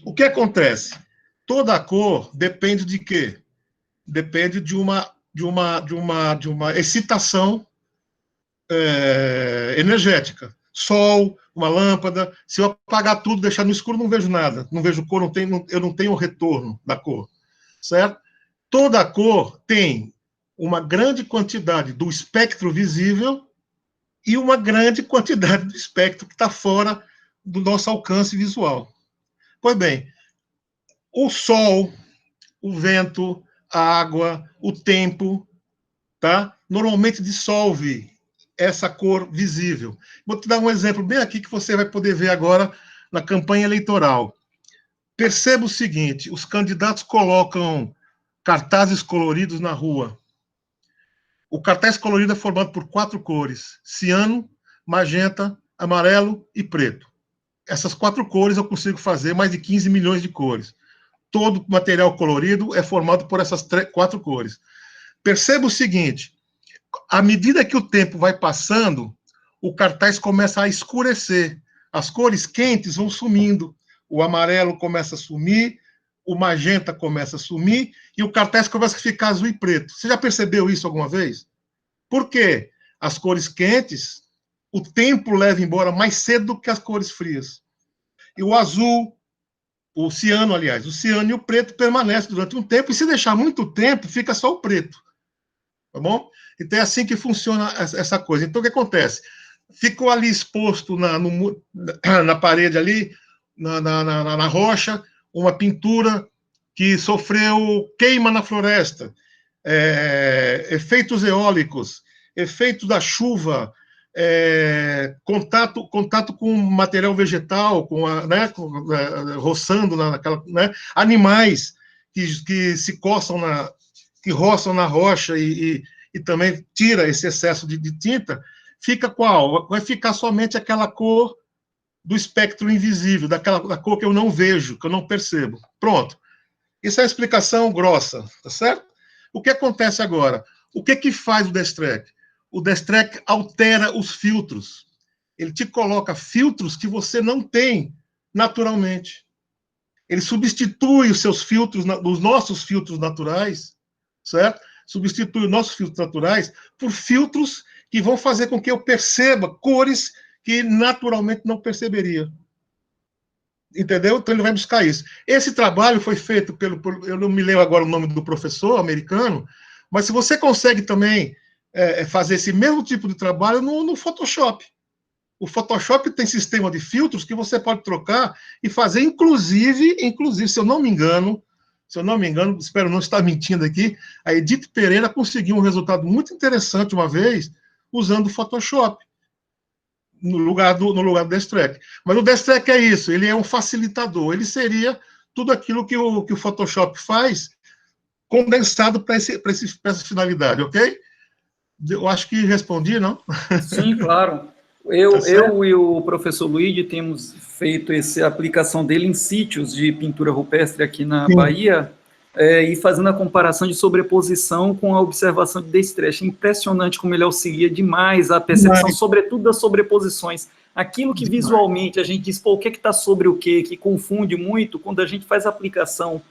o que acontece? Toda a cor depende de quê? Depende de uma excitação energética. Sol, uma lâmpada. Se eu apagar tudo, deixar no escuro, não vejo nada. Não vejo cor, eu não tenho o retorno da cor. Certo? Toda cor tem uma grande quantidade do espectro visível e uma grande quantidade do espectro que está fora do nosso alcance visual. Pois bem, o sol, o vento, a água, o tempo, tá? Normalmente dissolve essa cor visível. Vou te dar um exemplo bem aqui que você vai poder ver agora na campanha eleitoral. Perceba o seguinte, os candidatos colocam cartazes coloridos na rua. O cartaz colorido é formado por 4 cores: ciano, magenta, amarelo e preto. Essas 4 cores eu consigo fazer mais de 15 milhões de cores. Todo material colorido é formado por essas 4 cores. Perceba o seguinte, à medida que o tempo vai passando, o cartaz começa a escurecer. As cores quentes vão sumindo. O amarelo começa a sumir, o magenta começa a sumir e o cartaz começa a ficar azul e preto. Você já percebeu isso alguma vez? Por quê? As cores quentes, o tempo leva embora mais cedo do que as cores frias. E o azul, o ciano, aliás, o ciano e o preto permanecem durante um tempo, e se deixar muito tempo, fica só o preto. Tá bom? Então é assim que funciona essa coisa. Então o que acontece? Ficou ali exposto na parede ali, na rocha, uma pintura que sofreu queima na floresta, efeitos eólicos, efeito da chuva, contato com material vegetal, roçando naquela, né, animais que se coçam que roçam na rocha e também tira esse excesso de tinta, fica qual? Vai ficar somente aquela cor do espectro invisível, da cor que eu não vejo, que eu não percebo. Pronto. Isso é a explicação grossa, tá certo? O que acontece agora? O que faz o Destrec? O Destrec altera os filtros. Ele te coloca filtros que você não tem naturalmente. Ele substitui os seus filtros, os nossos filtros naturais, certo? Substitui os nossos filtros naturais por filtros que vão fazer com que eu perceba cores que naturalmente não perceberia. Entendeu? Então ele vai buscar isso. Esse trabalho foi feito eu não me lembro agora o nome do professor americano, mas se você consegue também fazer esse mesmo tipo de trabalho no Photoshop. O Photoshop tem sistema de filtros que você pode trocar e fazer, inclusive, se eu não me engano, espero não estar mentindo aqui, a Edith Pereira conseguiu um resultado muito interessante uma vez usando o Photoshop no lugar do Destrec. Mas o Destrec é isso, ele é um facilitador, ele seria tudo aquilo que o Photoshop faz condensado para essa finalidade, ok? Eu acho que respondi, não? Sim, claro. Eu e o professor Luigi temos feito essa aplicação dele em sítios de pintura rupestre aqui na Bahia, e fazendo a comparação de sobreposição com a observação de Destrec. Impressionante como ele auxilia demais a percepção, sobretudo das sobreposições. Aquilo que visualmente a gente diz, pô, o que está sobre o quê, que confunde muito, quando a gente faz a aplicação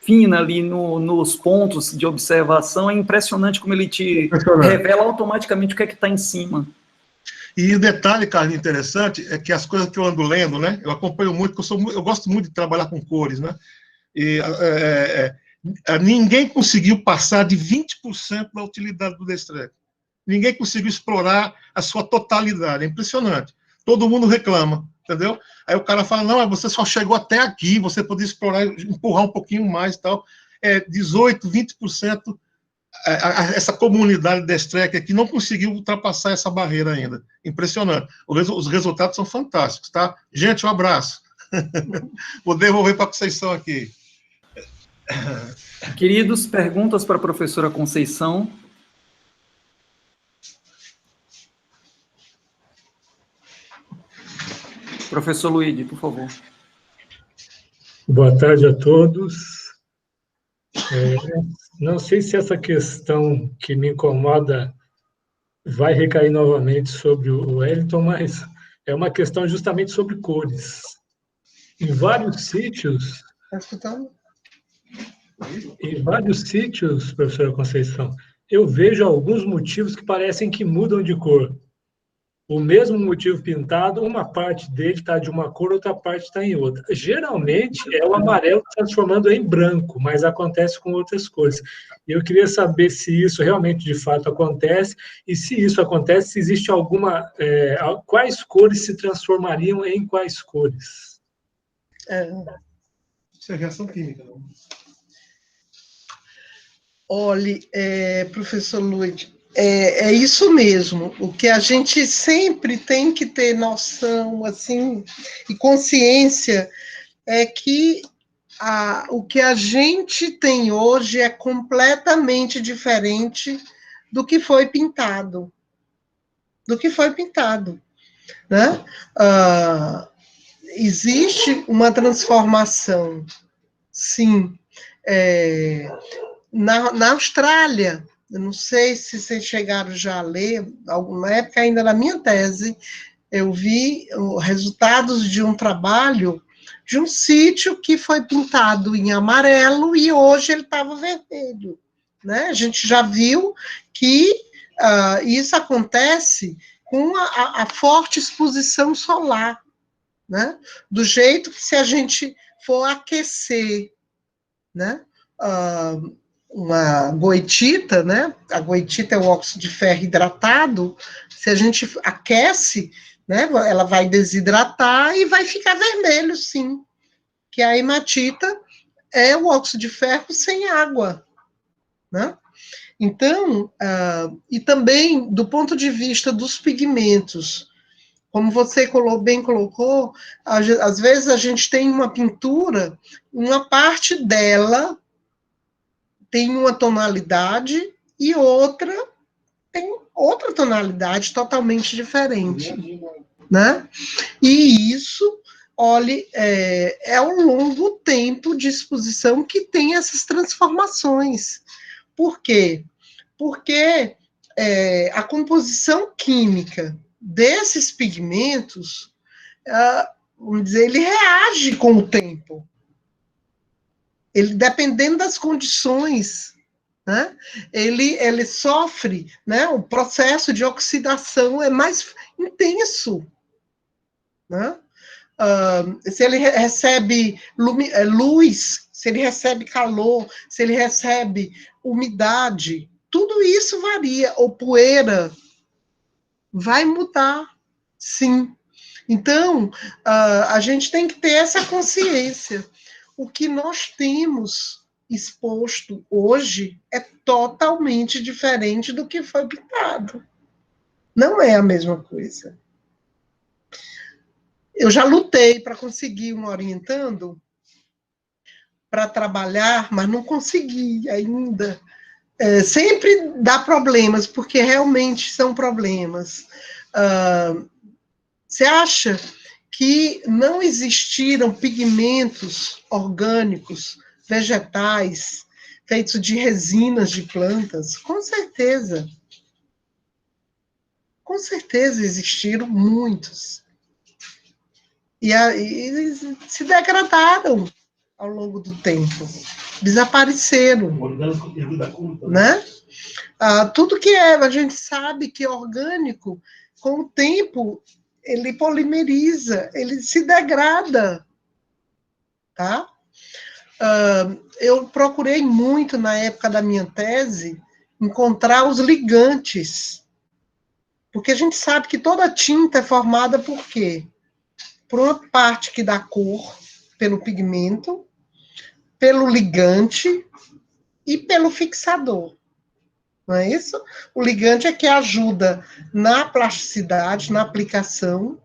fina ali nos pontos de observação, é impressionante como ele te revela automaticamente o que é que está em cima. E o detalhe, Carlos, interessante, é que as coisas que eu ando lendo, né, eu acompanho muito, porque eu gosto muito de trabalhar com cores, né, e ninguém conseguiu passar de 20% da utilidade do Destrec. Ninguém conseguiu explorar a sua totalidade, é impressionante. Todo mundo reclama, entendeu? Aí o cara fala, não, você só chegou até aqui, você poderia explorar, empurrar um pouquinho mais e tal. 18%, 20%, essa comunidade Destrec aqui não conseguiu ultrapassar essa barreira ainda. Impressionante. Os resultados são fantásticos, tá? Gente, um abraço. Vou devolver para a Conceição aqui. Queridos, perguntas para a professora Conceição. Professor Luigi, por favor. Boa tarde a todos. Não sei se essa questão que me incomoda vai recair novamente sobre o Wellington, mas é uma questão justamente sobre cores. Em vários sítios... Está escutando? Em vários sítios, professora Conceição, eu vejo alguns motivos que parecem que mudam de cor. O mesmo motivo pintado, uma parte dele está de uma cor, outra parte está em outra. Geralmente é o amarelo transformando em branco, mas acontece com outras cores. Eu queria saber se isso realmente de fato acontece, e se isso acontece, se existe alguma... quais cores se transformariam em quais cores? Isso é reação química, não? Olhe, professor Luiz, é isso mesmo. O que a gente sempre tem que ter noção, assim, e consciência é que o que a gente tem hoje é completamente diferente do que foi pintado. Né? Existe uma transformação, sim, na Austrália. Eu não sei se vocês chegaram já a ler, alguma época ainda na minha tese, eu vi resultados de um trabalho de um sítio que foi pintado em amarelo e hoje ele estava vermelho. Né? A gente já viu que isso acontece com a forte exposição solar. Né? Do jeito que se a gente for aquecer, né? Uma goetita, né? A goetita é o óxido de ferro hidratado. Se a gente aquece, né? Ela vai desidratar e vai ficar vermelho, sim. Que a hematita é o óxido de ferro sem água, né? Então, e também do ponto de vista dos pigmentos, como você bem colocou, às vezes a gente tem uma pintura, uma parte dela tem uma tonalidade e outra tem outra tonalidade totalmente diferente, né? E isso, olhe, é ao longo tempo de exposição que tem essas transformações. Por quê? Porque a composição química desses pigmentos, vamos dizer, ele reage com o tempo. Ele, dependendo das condições, né, ele sofre, né, o processo de oxidação é mais intenso, né? Se ele recebe luz, se ele recebe calor, se ele recebe umidade, tudo isso varia, ou poeira, vai mudar, sim. Então, a gente tem que ter essa consciência. O que nós temos exposto hoje é totalmente diferente do que foi pintado. Não é a mesma coisa. Eu já lutei para conseguir um orientando para trabalhar, mas não consegui ainda. Sempre dá problemas, porque realmente são problemas. Você acha que não existiram pigmentos orgânicos, vegetais, feitos de resinas de plantas? Com certeza. Com certeza existiram muitos. E se degradaram ao longo do tempo. Desapareceram. Né? Tudo que a gente sabe que é orgânico, com o tempo, ele polimeriza, ele se degrada. Tá? Eu procurei muito, na época da minha tese, encontrar os ligantes. Porque a gente sabe que toda tinta é formada por quê? Por uma parte que dá cor, pelo pigmento, pelo ligante e pelo fixador. Não é isso? O ligante é que ajuda na plasticidade, na aplicação.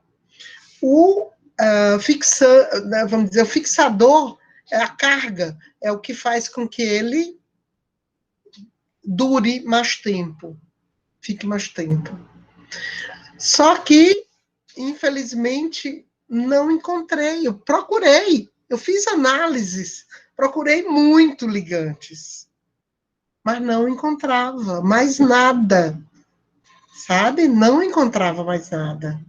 Vamos dizer, o fixador é a carga, é o que faz com que ele dure mais tempo, fique mais tempo. Só que, infelizmente, não encontrei. Eu procurei, eu fiz análises, procurei muito ligantes, mas não encontrava mais nada, sabe? Não encontrava mais nada.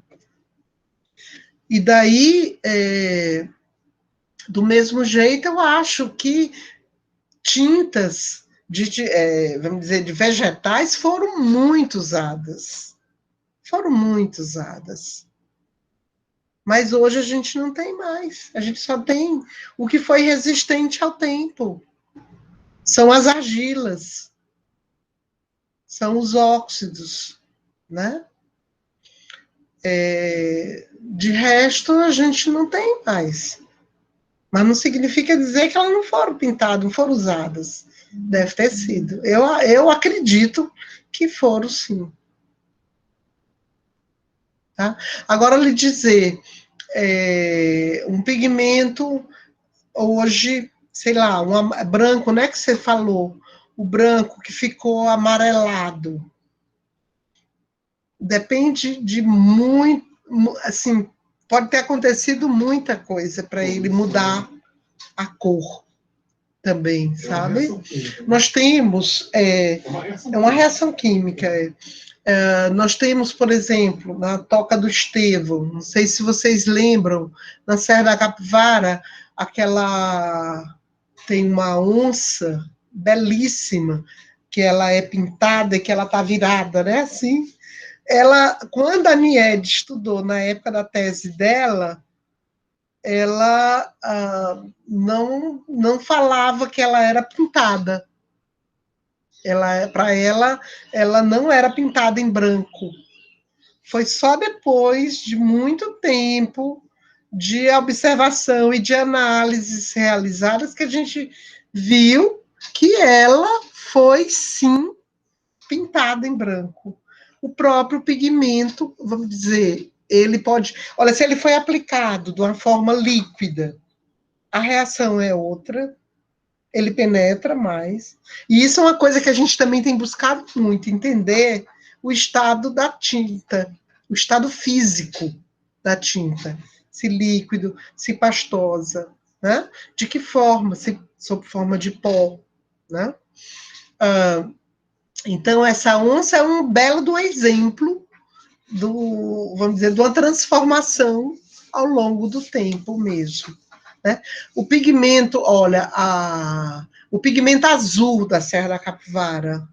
E daí, do mesmo jeito, eu acho que tintas vamos dizer, de vegetais foram muito usadas. Foram muito usadas. Mas hoje a gente não tem mais. A gente só tem o que foi resistente ao tempo. São as argilas. São os óxidos, né? De resto, a gente não tem mais. Mas não significa dizer que elas não foram pintadas, não foram usadas. Deve ter sido. Eu acredito que foram, sim. Tá? Agora, lhe dizer, um pigmento, hoje, sei lá, branco, né, que você falou, o branco que ficou amarelado. Depende de muito, assim, pode ter acontecido muita coisa para ele mudar a cor também, sabe? Nós temos, uma reação química, nós temos, por exemplo, na Toca do Estevão, não sei se vocês lembram, na Serra da Capivara, tem uma onça belíssima, que ela é pintada e que ela está virada, né, assim. Quando a Niede estudou na época da tese dela, ela não falava que ela era pintada. Para ela não era pintada em branco. Foi só depois de muito tempo de observação e de análises realizadas que a gente viu que ela foi, sim, pintada em branco. O próprio pigmento, vamos dizer, ele pode... Olha, se ele foi aplicado de uma forma líquida, a reação é outra, ele penetra mais. E isso é uma coisa que a gente também tem buscado muito, entender o estado da tinta, o estado físico da tinta. Se líquido, se pastosa, né? De que forma, se sob forma de pó, né? Então, essa onça é um belo exemplo vamos dizer, de uma transformação ao longo do tempo mesmo, né? O pigmento, olha, o pigmento azul da Serra da Capivara,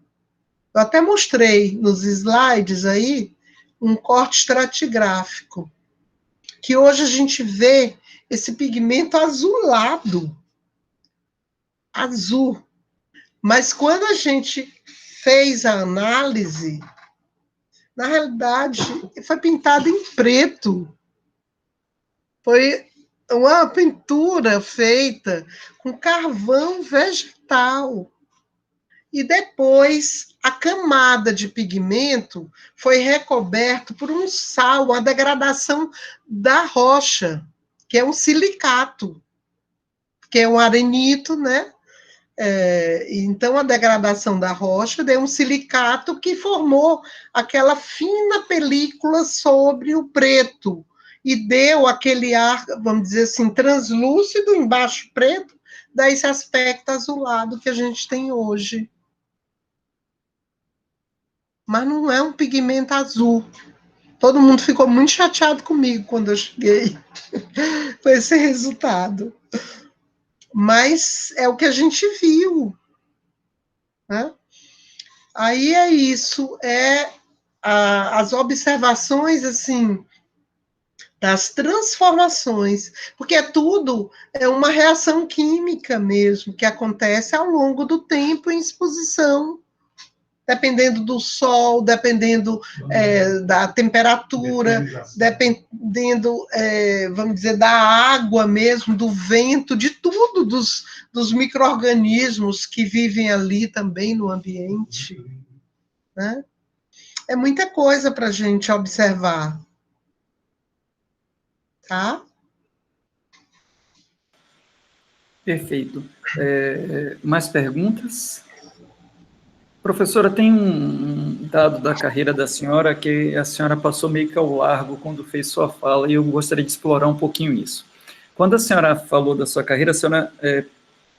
eu até mostrei nos slides aí um corte estratigráfico, que hoje a gente vê esse pigmento azulado, azul. Mas quando a gente fez a análise, na realidade, foi pintado em preto. Foi uma pintura feita com carvão vegetal. E depois, a camada de pigmento foi recoberta por um sal, uma degradação da rocha, que é um silicato, que é um arenito, né? Então, a degradação da rocha deu um silicato que formou aquela fina película sobre o preto e deu aquele ar, vamos dizer assim, translúcido, embaixo preto, daí esse aspecto azulado que a gente tem hoje. Mas não é um pigmento azul. Todo mundo ficou muito chateado comigo quando eu cheguei com esse resultado. Mas é o que a gente viu, né? Aí é isso, as observações, assim, das transformações, porque tudo é uma reação química mesmo, que acontece ao longo do tempo em exposição, dependendo do sol, dependendo da temperatura, dependendo, vamos dizer, da água mesmo, do vento, de tudo, dos micro-organismos que vivem ali também no ambiente, né? É muita coisa para a gente observar, tá? Perfeito. Mais perguntas? Professora, tem um dado da carreira da senhora que a senhora passou meio que ao largo quando fez sua fala, e eu gostaria de explorar um pouquinho isso. Quando a senhora falou da sua carreira, a senhora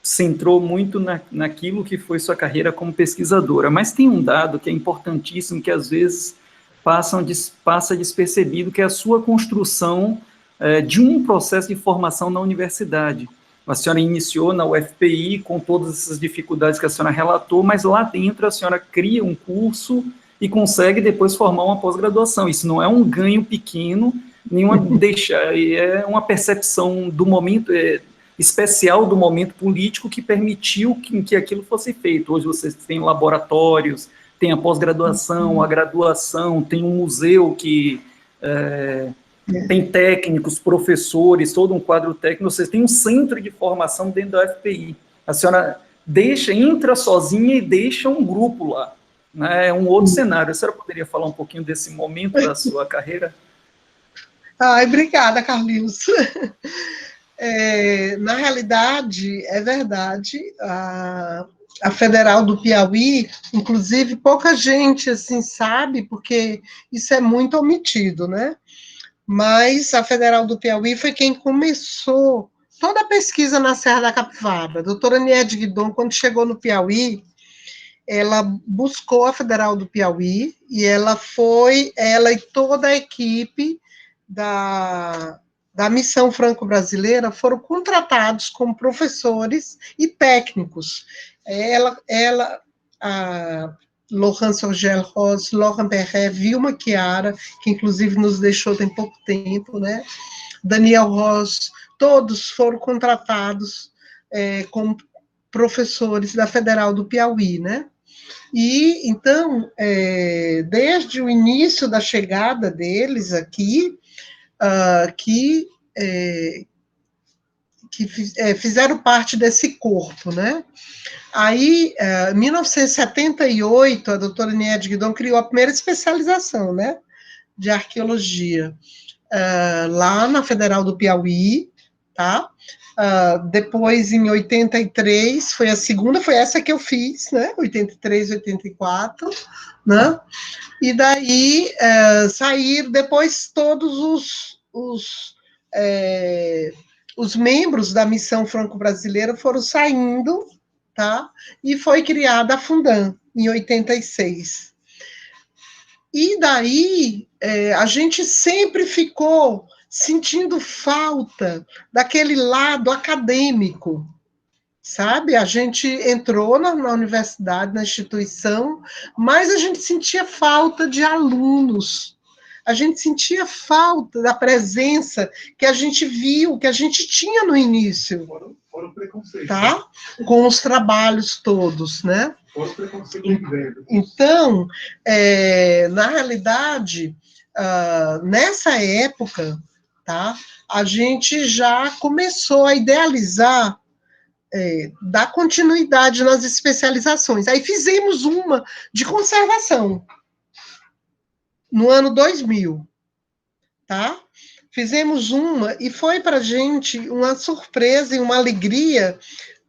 centrou muito naquilo que foi sua carreira como pesquisadora, mas tem um dado que é importantíssimo, que às vezes passa despercebido, que é a sua construção de um processo de formação na universidade. A senhora iniciou na UFPI com todas essas dificuldades que a senhora relatou, mas lá dentro a senhora cria um curso e consegue depois formar uma pós-graduação. Isso não é um ganho pequeno, é uma percepção do momento especial do momento político que permitiu que aquilo fosse feito. Hoje vocês têm laboratórios, tem a pós-graduação, a graduação, tem um museu que... tem técnicos, professores, todo um quadro técnico, vocês têm um centro de formação dentro da UFPI. A senhora entra sozinha e deixa um grupo lá, né? É um outro cenário. A senhora poderia falar um pouquinho desse momento da sua carreira? Ai, obrigada, Carlinhos. Na realidade, é verdade, a Federal do Piauí, inclusive, pouca gente assim sabe, porque isso é muito omitido, né? Mas a Federal do Piauí foi quem começou toda a pesquisa na Serra da Capivara. A doutora Niede Guidon, quando chegou no Piauí, ela buscou a Federal do Piauí e ela e toda a equipe da Missão Franco-Brasileira foram contratados como professores e técnicos. A Laurent Sorgel Ross, Laurent Perret, Vilma Chiara, que inclusive nos deixou tem pouco tempo, né? Daniel Ross, todos foram contratados como professores da Federal do Piauí, né? E, então, desde o início da chegada deles aqui, que que fizeram parte desse corpo, né? Aí, em 1978, a doutora Niede Guidon criou a primeira especialização, né, de arqueologia, lá na Federal do Piauí, tá? Depois, em 83, foi a segunda, foi essa que eu fiz, né, 83, 84, né? E daí, saíram depois todos os membros da missão franco-brasileira foram saindo, tá? E foi criada a Fundam, em 86. E daí, a gente sempre ficou sentindo falta daquele lado acadêmico, sabe? A gente entrou na universidade, na instituição, mas a gente sentia falta de alunos, a gente sentia falta da presença que a gente viu, que a gente tinha no início. Fora o preconceito. Tá? Com os trabalhos todos, né? Fora o preconceito. Então, na realidade, nessa época, tá? A gente já começou a idealizar, dar continuidade nas especializações. Aí fizemos uma de conservação, no ano 2000, tá? Fizemos uma e foi para a gente uma surpresa e uma alegria,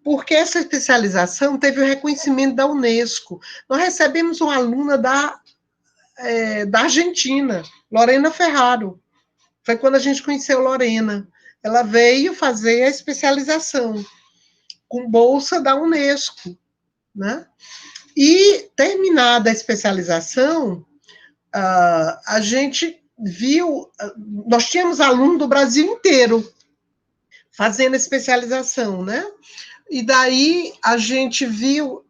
porque essa especialização teve o reconhecimento da Unesco. Nós recebemos uma aluna da Argentina, Lorena Ferraro. Foi quando a gente conheceu Lorena. Ela veio fazer a especialização com bolsa da Unesco, né? E, terminada a especialização, a gente viu, nós tínhamos alunos do Brasil inteiro fazendo especialização, né? E daí a gente viu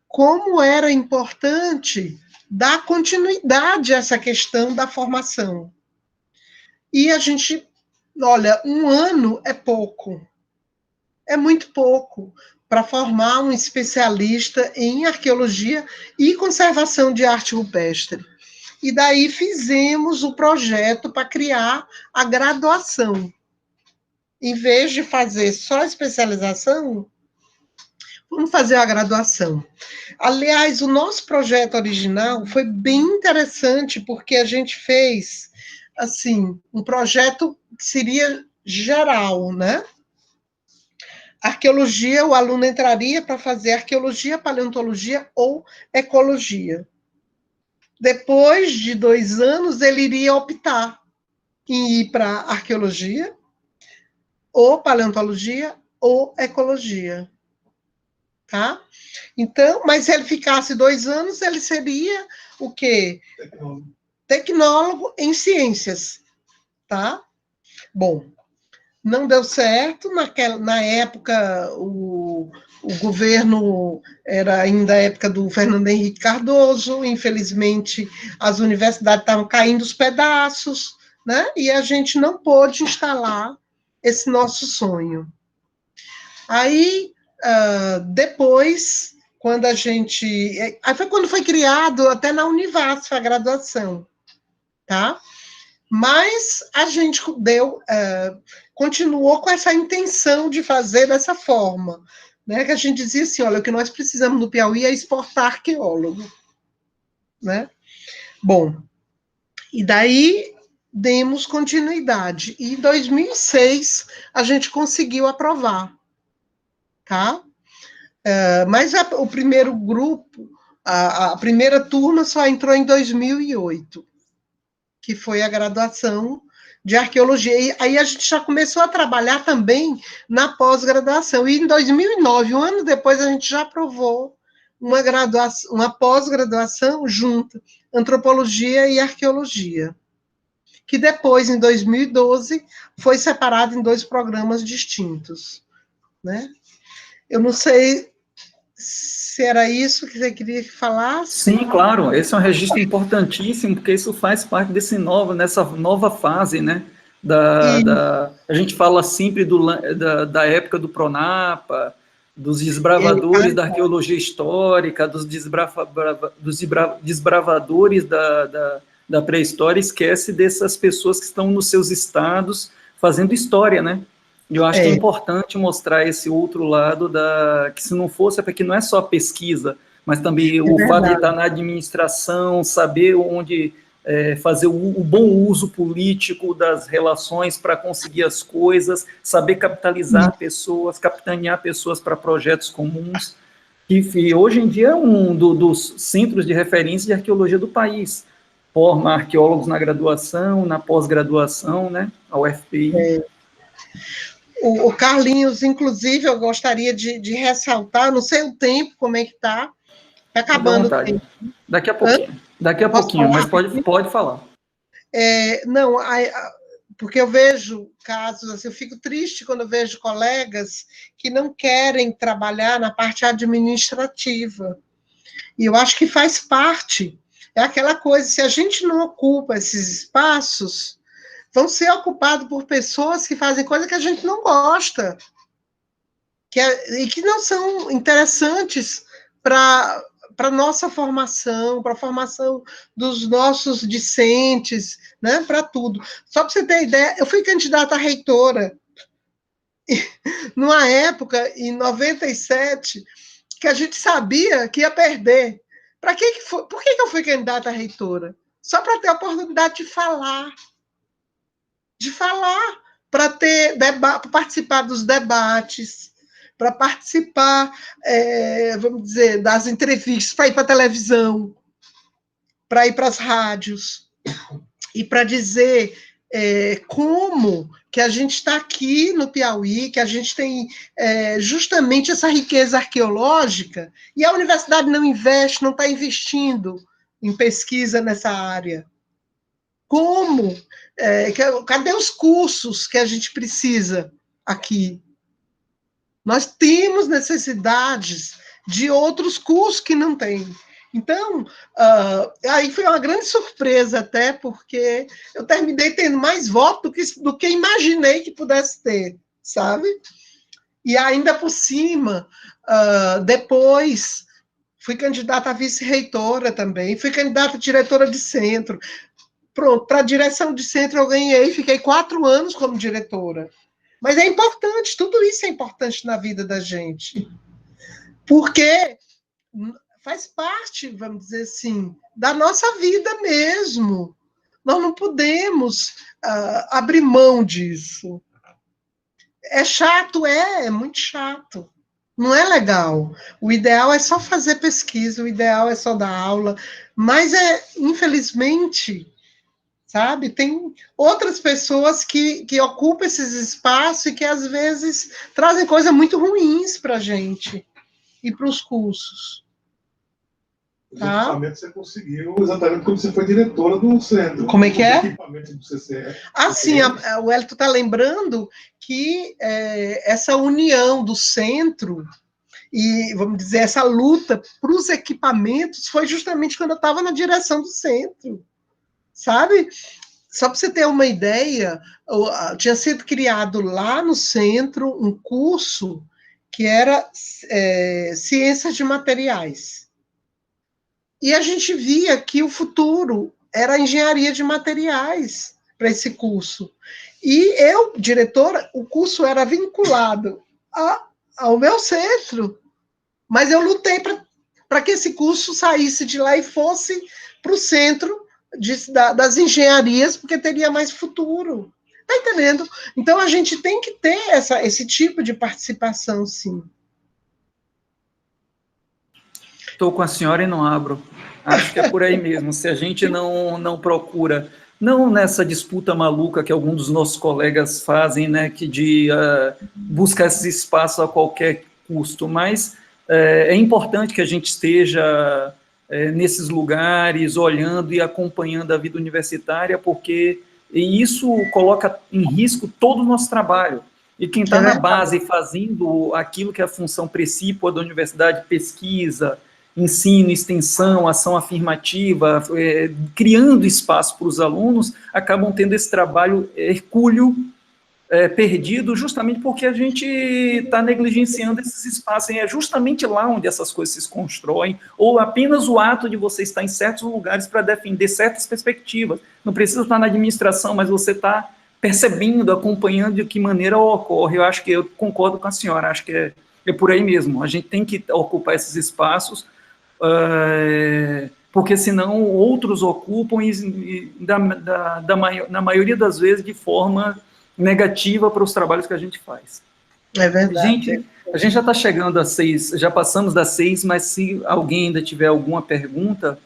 como era importante dar continuidade a essa questão da formação. E a gente, olha, 1 ano é pouco, é muito pouco para formar um especialista em arqueologia e conservação de arte rupestre. E daí fizemos o projeto para criar a graduação. Em vez de fazer só a especialização, vamos fazer a graduação. Aliás, o nosso projeto original foi bem interessante, porque a gente fez, assim, um projeto que seria geral, né? Arqueologia, o aluno entraria para fazer arqueologia, paleontologia ou ecologia. Depois de 2 anos, ele iria optar em ir para arqueologia, ou paleontologia, ou ecologia. Tá? Então, mas se ele ficasse 2 anos, ele seria o quê? Tecnólogo em ciências. Tá? Bom, não deu certo. Na época, o governo era ainda a época do Fernando Henrique Cardoso, infelizmente as universidades estavam caindo aos pedaços, né? E a gente não pôde instalar esse nosso sonho. Aí, depois, quando a gente... Aí foi quando foi criado até na Univasf a graduação, tá? Mas a gente continuou com essa intenção de fazer dessa forma, né, que a gente dizia assim, olha, o que nós precisamos no Piauí é exportar arqueólogo, né? Bom, e daí demos continuidade, e em 2006 a gente conseguiu aprovar, tá? Mas o primeiro grupo, a primeira turma só entrou em 2008, que foi a graduação de arqueologia. E aí a gente já começou a trabalhar também na pós-graduação. E em 2009, 1 ano depois, a gente já aprovou uma pós-graduação junta, antropologia e arqueologia, que depois, em 2012, foi separado em 2 programas distintos, né? Eu não sei se era isso que você queria que falasse. Sim, claro, esse é um registro importantíssimo, porque isso faz parte dessa nova fase, né? A gente fala sempre da época do Pronapa, dos desbravadores da arqueologia histórica, dos desbravadores da pré-história, esquece dessas pessoas que estão nos seus estados fazendo história, né? E eu acho que é importante mostrar esse outro lado que se não fosse, é porque não é só pesquisa, mas também o fato de estar na administração, saber onde fazer o bom uso político das relações para conseguir as coisas, saber capitalizar pessoas, capitanear pessoas para projetos comuns, que hoje em dia é um dos centros de referência de arqueologia do país. Forma arqueólogos na graduação, na pós-graduação, né, a UFPI. O Carlinhos, inclusive, eu gostaria de ressaltar, não sei o tempo, como é que está acabando o tempo. Daqui a pouquinho, mas pode falar. Não, porque eu vejo casos, assim, eu fico triste quando eu vejo colegas que não querem trabalhar na parte administrativa, e eu acho que faz parte, é aquela coisa, se a gente não ocupa esses espaços, vão ser ocupados por pessoas que fazem coisa que a gente não gosta, e que não são interessantes para a nossa formação, para a formação dos nossos discentes, né, para tudo. Só para você ter ideia, eu fui candidata a reitora, numa época, em 97, que a gente sabia que ia perder. Por que eu fui candidata a reitora? Só para ter a oportunidade de falar, para participar dos debates, para participar, vamos dizer, das entrevistas, para ir para a televisão, para ir para as rádios, e para dizer como que a gente está aqui no Piauí, que a gente tem justamente essa riqueza arqueológica, e a universidade não investe, não está investindo em pesquisa nessa área. Como? Cadê os cursos que a gente precisa aqui? Nós temos necessidades de outros cursos que não tem. Então, aí foi uma grande surpresa até, porque eu terminei tendo mais votos do que imaginei que pudesse ter, sabe? E ainda por cima, depois, fui candidata a vice-reitora também, fui candidata a diretora de centro. Pronto, para a direção de centro eu ganhei, fiquei 4 anos como diretora. Mas é importante, tudo isso é importante na vida da gente, porque faz parte, vamos dizer assim, da nossa vida mesmo. Nós não podemos abrir mão disso. É chato? É muito chato. Não é legal. O ideal é só fazer pesquisa, o ideal é só dar aula, mas infelizmente, sabe, tem outras pessoas que ocupam esses espaços e que, às vezes, trazem coisas muito ruins para a gente e para os cursos. Os equipamentos você conseguiu exatamente quando você foi diretora do centro. Como é que é? Os equipamentos do CCE. Sim, o Hélito está lembrando que essa união do centro e, vamos dizer, essa luta para os equipamentos foi justamente quando eu estava na direção do centro. Sabe? Só para você ter uma ideia, tinha sido criado lá no centro um curso que era Ciências de Materiais. E a gente via que o futuro era a engenharia de materiais para esse curso. E eu, diretora, o curso era vinculado ao meu centro, mas eu lutei para que esse curso saísse de lá e fosse para o centro das engenharias, porque teria mais futuro. Está entendendo? Então, a gente tem que ter esse tipo de participação, sim. Estou com a senhora e não abro. Acho que é por aí mesmo. Se a gente não procura, não nessa disputa maluca que alguns dos nossos colegas fazem, né, de buscar esses espaços a qualquer custo, mas é importante que a gente esteja nesses lugares, olhando e acompanhando a vida universitária, porque isso coloca em risco todo o nosso trabalho. E quem está na base fazendo aquilo que é a função precípua da universidade, pesquisa, ensino, extensão, ação afirmativa, criando espaço para os alunos, acabam tendo esse trabalho hercúleo perdido, justamente porque a gente está negligenciando esses espaços, e é justamente lá onde essas coisas se constroem, ou apenas o ato de você estar em certos lugares para defender certas perspectivas. Não precisa estar na administração, mas você está percebendo, acompanhando de que maneira ocorre. Eu acho que eu concordo com a senhora, acho que é por aí mesmo. A gente tem que ocupar esses espaços, porque senão outros ocupam na maioria das vezes de forma negativa para os trabalhos que a gente faz. É verdade. Gente, a gente já está chegando às 6, já passamos das 6, mas se alguém ainda tiver alguma pergunta...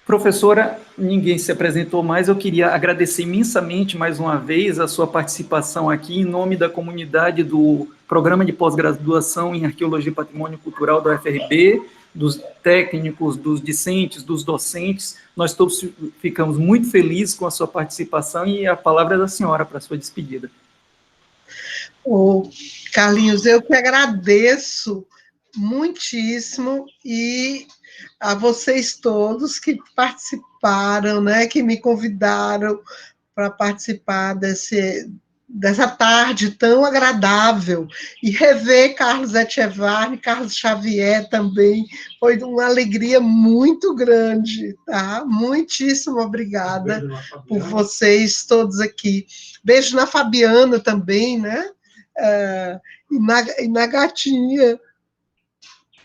Professora, ninguém se apresentou mais, eu queria agradecer imensamente mais uma vez a sua participação aqui em nome da comunidade do Programa de Pós-Graduação em Arqueologia e Patrimônio Cultural da UFRB, dos técnicos, dos discentes, dos docentes. Nós todos ficamos muito felizes com a sua participação e a palavra é da senhora para a sua despedida. Carlinhos, eu que agradeço muitíssimo e a vocês todos que participaram, né, que me convidaram para participar dessa tarde tão agradável, e rever Carlos Etchevarne, Carlos Xavier também, foi uma alegria muito grande, tá? Muitíssimo obrigada por vocês todos aqui. Beijo na Fabiana também, né? E na gatinha.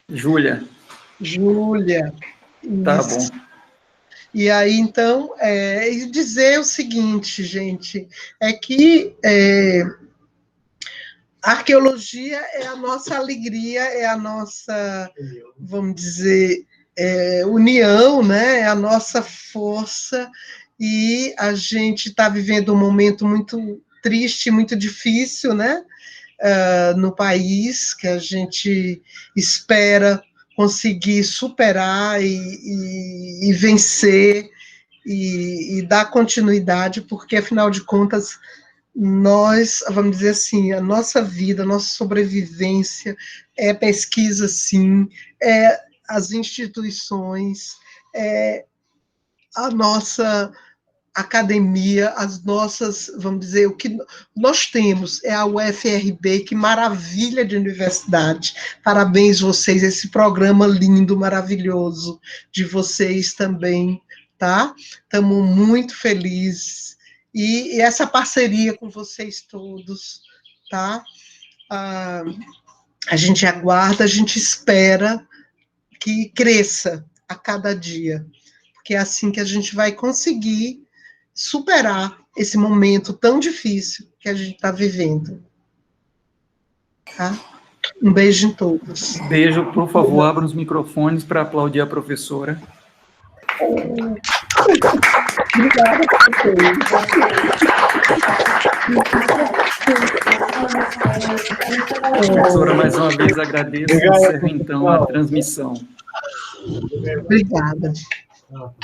Júlia. Tá bom. E aí, então, dizer o seguinte, gente, é que a arqueologia é a nossa alegria, é a nossa, vamos dizer, união, né? É a nossa força, e a gente está vivendo um momento muito triste, muito difícil, né? No país, que a gente espera conseguir superar e vencer e dar continuidade, porque, afinal de contas, nós, vamos dizer assim, a nossa vida, a nossa sobrevivência é pesquisa, sim, é as instituições, é a nossa academia, as nossas, vamos dizer, o que nós temos é a UFRB, que maravilha de universidade. Parabéns vocês, esse programa lindo, maravilhoso de vocês também, tá? Estamos muito felizes. E essa parceria com vocês todos, tá? A gente aguarda, a gente espera que cresça a cada dia, porque é assim que a gente vai conseguir superar esse momento tão difícil que a gente está vivendo. Tá? Um beijo em todos. Beijo, por favor, abra os microfones para aplaudir a professora. Obrigada por vocês. Professora, mais uma vez agradeço e encerro, então, a transmissão. Obrigada. Tchau.